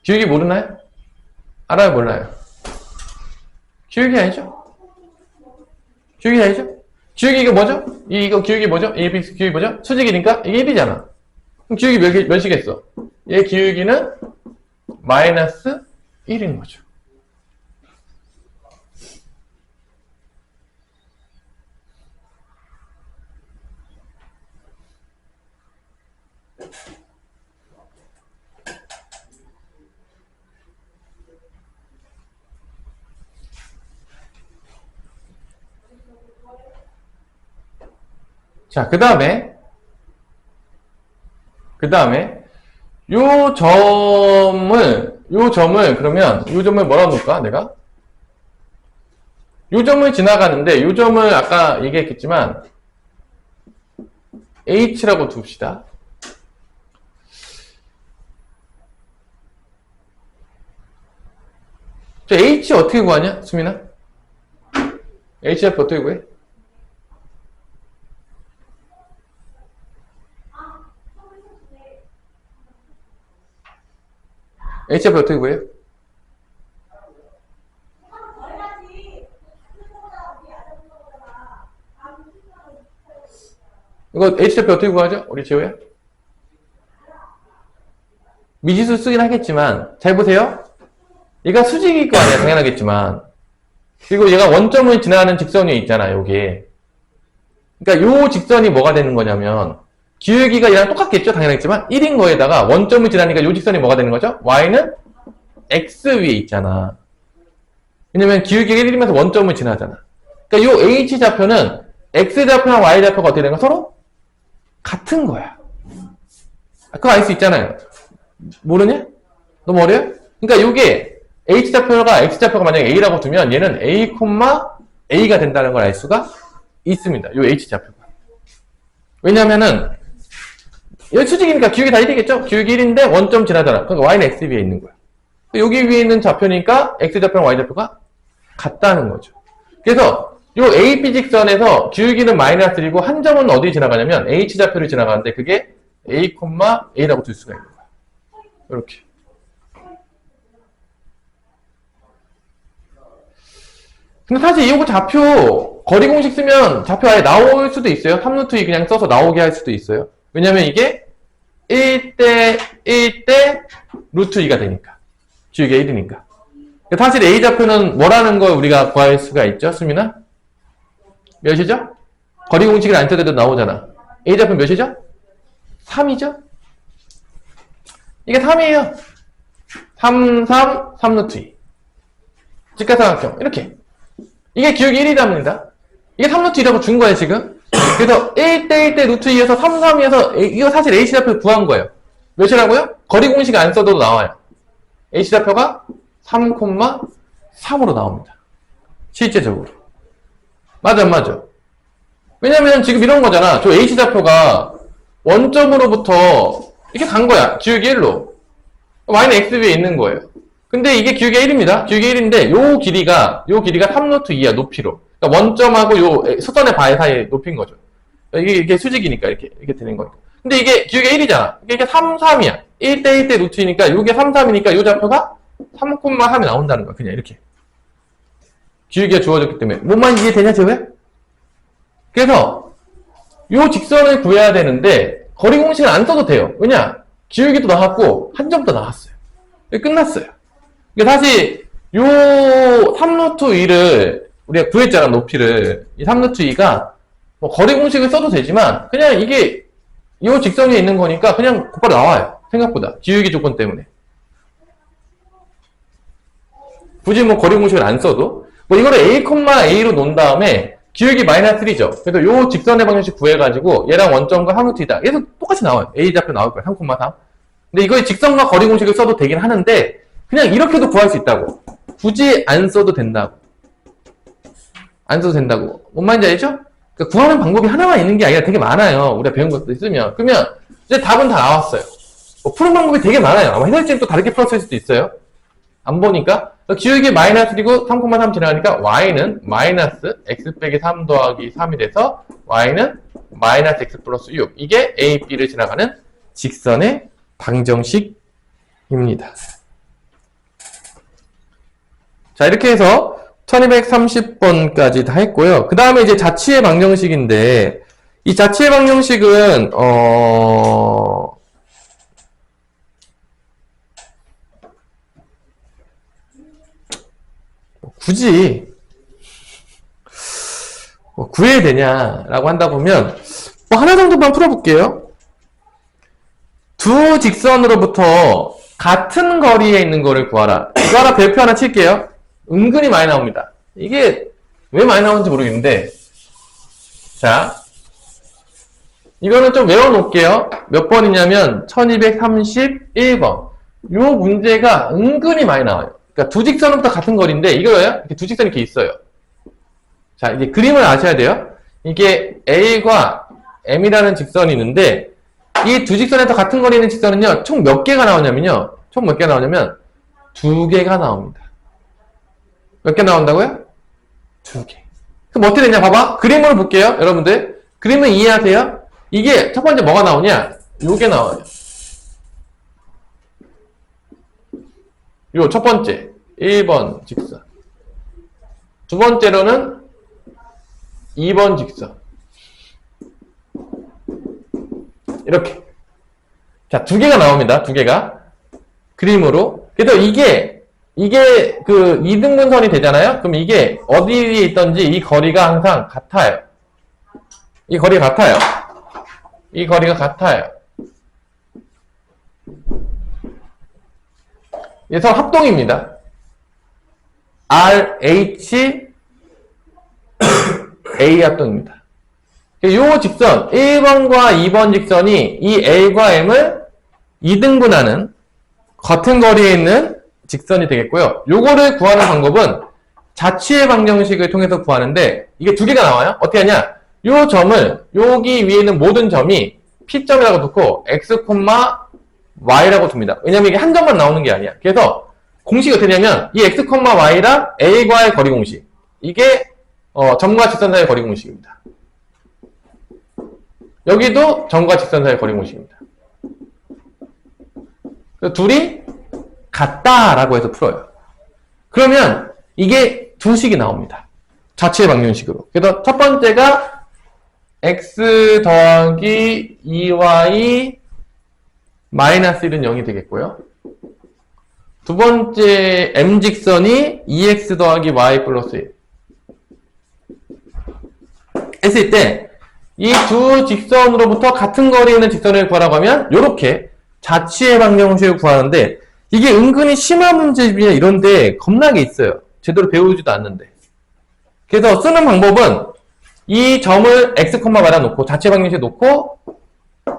기울기 모르나요? 알아요? 몰라요? 기울기 알죠? 기울기 알죠? 기울기 이거 뭐죠? 이거 기울기 뭐죠? AB 기울기 뭐죠? 수직이니까 이게 1이잖아. 그럼 기울기 몇이겠어? 얘 기울기는 마이너스 1인 거죠. 자, 그 다음에 요 점을 그러면 요 점을 뭐라고 놓을까 내가? 요 점을 지나가는데 요 점을 아까 얘기했겠지만 H라고 둡시다. 저 H 어떻게 구하냐? 수민아? H좌표 어떻게 구해? H좌표 어떻게 구해요? 이거 H좌표 어떻게 구하죠? 우리 재호야? 미지수 쓰긴 하겠지만 잘 보세요. 얘가 수직일 거 아니야 당연하겠지만 그리고 얘가 원점을 지나가는 직선이 있잖아 여기. 그러니까 요 직선이 뭐가 되는 거냐면 기울기가 얘랑 똑같겠죠 당연하겠지만 1인 거에다가 원점을 지나니까 요 직선이 뭐가 되는 거죠? Y는 X 위에 있잖아. 왜냐면 기울기가 1이면서 원점을 지나잖아. 그러니까 요 H좌표는 X좌표랑 Y좌표가 어떻게 되는 거야? 서로 같은 거야. 그거 알 수 있잖아요. 모르냐? 너무 어려요? 그러니까 요게 H좌표가 X좌표가 만약에 A라고 두면 얘는 A, A가 된다는 걸 알 수가 있습니다. 요 H좌표가. 왜냐면은 여기 수직이니까 기울기 다 1이겠죠? 기울기 1인데 원점 지나잖아. 그러니까 Y는 X 위에 있는 거야. 여기 위에 있는 좌표니까 X좌표랑 Y좌표가 같다는 거죠. 그래서 요 AP 직선에서 기울기는 마이너스 1이고 한 점은 어디 지나가냐면 H좌표를 지나가는데 그게 A, A라고 둘 수가 있는 거야. 이렇게. 근데 사실 이거 좌표 거리 공식 쓰면 좌표 아예 나올 수도 있어요. 3루트 2 그냥 써서 나오게 할 수도 있어요. 왜냐면 이게 1대 루트 2가 되니까. 기울기가 1이니까. 사실 A좌표는 뭐라는 걸 우리가 구할 수가 있죠, 수민아? 몇이죠? 거리 공식을 안 써도 나오잖아. A좌표 몇이죠? 3이죠? 이게 3이에요. 3루트 2. 직각삼각형. 이렇게. 이게 기울기 1이랍니다. 이게 3루트 2라고 준 거예요, 지금. 그래서 1대 루트 2에서 3이어서 이거 사실 H좌표 구한 거예요. 몇이라고요? 거리 공식 안 써도 나와요. H좌표가 3,3으로 나옵니다. 실제적으로. 맞아, 안 맞아? 왜냐면 지금 이런 거잖아. 저 H좌표가 원점으로부터 이렇게 간 거야. 기울기 1로. Y는 X 위에 있는 거예요. 근데 이게 기울기가 1입니다. 기울기 1인데 요 길이가 3루트 2야, 높이로. 그러니까 원점하고 요 수선의 바의 사이에 높인 거죠. 이게 수직이니까 이렇게 되는 거니까. 근데 이게 기울기가 1이잖아. 이게 3이야. 1대 루트 2니까 요게 3이니까 요 좌표가 3,3이 나온다는 거야. 그냥 이렇게. 기울기가 주어졌기 때문에. 뭔만 이해되냐, 제왜? 그래서 요 직선을 구해야 되는데 거리 공식을 안 써도 돼요. 왜냐? 기울기도 나왔고 한 점도 나왔어요. 끝났어요. 사실 요 3루트 2를 우리가 구했잖아, 높이를. 이 3루트 2가 뭐 거리 공식을 써도 되지만 그냥 이게 요 직선 위에 있는 거니까 그냥 곧바로 나와요. 생각보다. 기울기 조건 때문에. 굳이 뭐 거리 공식을 안 써도 뭐 이거를 a,a로 놓은 다음에 기울기 마이너스 3죠. 그래서 요 직선의 방정식 구해가지고 얘랑 원점과 함유트이다. 얘도 똑같이 나와요. a 좌표 나올 거예요. 3,3. 근데 이거에 직선과 거리 공식을 써도 되긴 하는데 그냥 이렇게도 구할 수 있다고. 굳이 안 써도 된다고. 안 써도 된다고. 뭔 말인지 알죠? 그러니까 구하는 방법이 하나만 있는 게 아니라 되게 많아요. 우리가 배운 것도 있으면. 그러면 이제 답은 다 나왔어요. 뭐 푸는 방법이 되게 많아요. 아마 해설지는 또 다르게 풀었을 수도 있어요. 안 보니까. 기울기 마이너스 3고 3,3 지나가니까 y는 마이너스 x 빼기 3 더하기 3이 돼서 y는 마이너스 x 플러스 6. 이게 a, b를 지나가는 직선의 방정식입니다. 자, 이렇게 해서 1230번까지 다 했고요. 그 다음에 이제 자치의 방정식인데, 이 자치의 방정식은, 굳이, 구해야 되냐라고 한다 보면, 뭐 하나 정도만 풀어볼게요. 두 직선으로부터 같은 거리에 있는 거를 구하라. 이거 하나 별표 하나 칠게요. 은근히 많이 나옵니다. 이게 왜 많이 나오는지 모르겠는데, 자, 이거는 좀 외워놓을게요. 몇 번이냐면 1231번. 요 문제가 은근히 많이 나와요. 그러니까 두 직선부터 같은 거리인데 이거예요. 이렇게 두 직선이 이렇게 있어요. 자, 이제 그림을 아셔야 돼요. 이게 A과 M이라는 직선이 있는데 이 두 직선에서 같은 거리에 있는 직선은요, 총 몇 개가 나오냐면요. 총 몇 개가 나오냐면 두 개가 나옵니다. 몇 개 나온다고요? 두 개. 그럼 어떻게 되냐? 봐봐. 그림으로 볼게요. 여러분들. 그림을 이해하세요. 이게 첫 번째 뭐가 나오냐? 요게 나와요. 요 첫 번째 1번 직선. 두 번째로는 2번 직선. 이렇게. 자, 두 개가 나옵니다. 두 개가. 그림으로. 그래서 이게 그 2등분선이 되잖아요? 그럼 이게 어디에 있던지 이 거리가 항상 같아요. 이 거리가 같아요. 이 거리가 같아요. 그래서 합동입니다. RH, A 합동입니다. 이 직선, 1번과 2번 직선이 이 A과 M을 2등분하는 같은 거리에 있는 직선이 되겠고요. 요거를 구하는 방법은 자치의 방정식을 통해서 구하는데 이게 두 개가 나와요. 어떻게 하냐? 요 점을 여기 위에 있는 모든 점이 P점이라고 놓고 X, Y라고 둡니다. 왜냐면 이게 한 점만 나오는 게 아니야. 그래서 공식이 어떻게 되냐면 이 X, Y랑 A과의 거리 공식. 이게 점과 직선 사이의 거리 공식입니다. 여기도 점과 직선 사이의 거리 공식입니다. 둘이 같다라고 해서 풀어요. 그러면 이게 두 식이 나옵니다. 자치의 방정식으로. 그래서 첫 번째가 x 더하기 2y 마이너스 1은 0이 되겠고요. 두 번째 m직선이 2x 더하기 y 플러스 1 했을 때 이 두 직선으로부터 같은 거리에 있는 직선을 구하라고 하면 이렇게 자치의 방정식을 구하는데 이게 은근히 심한 문제집이나 이런데 겁나게 있어요. 제대로 배우지도 않는데. 그래서 쓰는 방법은 이 점을 x, y에다 놓고 자체 방정식에 놓고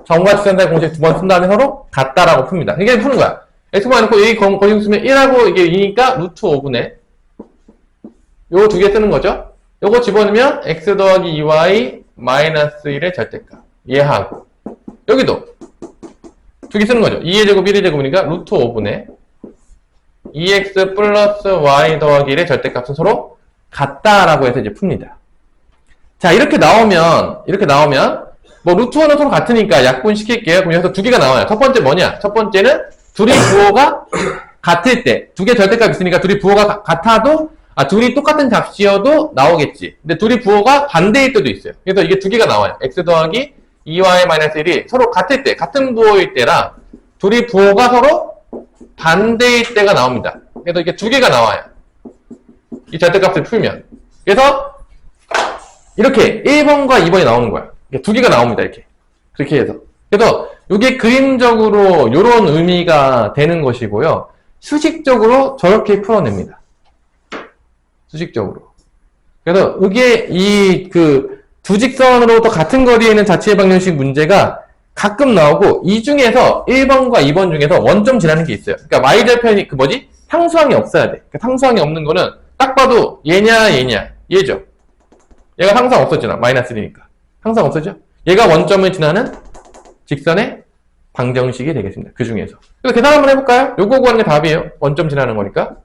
점과 직선 사이 공식 두 번 쓴 다음에 서로 같다라고 풉니다. 이게 푸는 거야. x, y 놓고 여기 거리 쓰면 1하고 이게 2니까 루트 5분의 요거 두 개 쓰는 거죠. 요거 집어넣으면 x 더하기 2y 마이너스 1의 절대값. 얘하고 여기도 두 개 쓰는 거죠. 2의 제곱 1의 제곱이니까 루트 5분의 2x 플러스 y 더하기 1의 절대값은 서로 같다라고 해서 이제 풉니다. 자, 이렇게 나오면 뭐 루트 1은 서로 같으니까 약분 시킬게요. 그럼 여기서 두 개가 나와요. 첫 번째 뭐냐? 첫 번째는 둘이 부호가 같을 때, 두 개 절대값 있으니까 둘이 부호가 같아도 둘이 똑같은 값이어도 나오겠지. 근데 둘이 부호가 반대일 때도 있어요. 그래서 이게 두 개가 나와요. x 더하기 2y 마이너스 1이 서로 같을 때, 같은 부호일 때랑 둘이 부호가 서로 반대일 때가 나옵니다. 그래서 이게 두 개가 나와요. 이 절대값을 풀면. 그래서 이렇게 1번과 2번이 나오는 거야. 두 개가 나옵니다. 이렇게. 그렇게 해서. 그래서 이게 그림적으로 이런 의미가 되는 것이고요. 수식적으로 저렇게 풀어냅니다. 수식적으로. 그래서 이게 두 직선으로부터 같은 거리에 있는 자체 방정식 문제가 가끔 나오고, 이 중에서 1번과 2번 중에서 원점 지나는 게 있어요. 그러니까 y절편이 상수항이 없어야 돼. 그러니까 상수항이 없는 거는 딱 봐도 얘냐 얘죠. 얘가 항상 없어지나 마이너스 1이니까 항상 없어져. 얘가 원점을 지나는 직선의 방정식이 되겠습니다. 그 중에서. 그래서 계산 한번 해볼까요? 요거 구하는 게 답이에요. 원점 지나는 거니까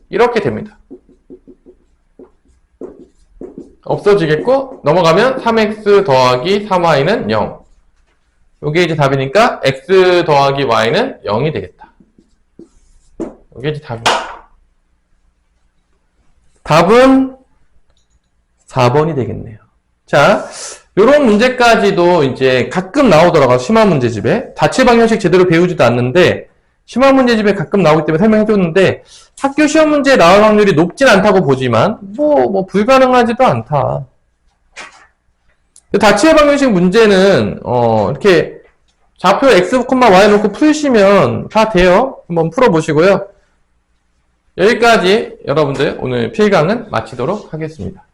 이렇게 됩니다. 없어지겠고, 넘어가면 3x 더하기 3y는 0. 요게 이제 답이니까 x 더하기 y는 0이 되겠다. 요게 이제 답입니다. 답은 4번이 되겠네요. 자, 요런 문제까지도 이제 가끔 나오더라고요. 심화 문제집에. 자체 방정식 제대로 배우지도 않는데 심화 문제집에 가끔 나오기 때문에 설명해줬는데, 학교 시험 문제에 나올 확률이 높진 않다고 보지만 뭐 불가능하지도 않다. 자체 방정식 문제는 이렇게 좌표 x, y 놓고 풀시면 다 돼요. 한번 풀어보시고요. 여기까지 여러분들 오늘 필강은 마치도록 하겠습니다.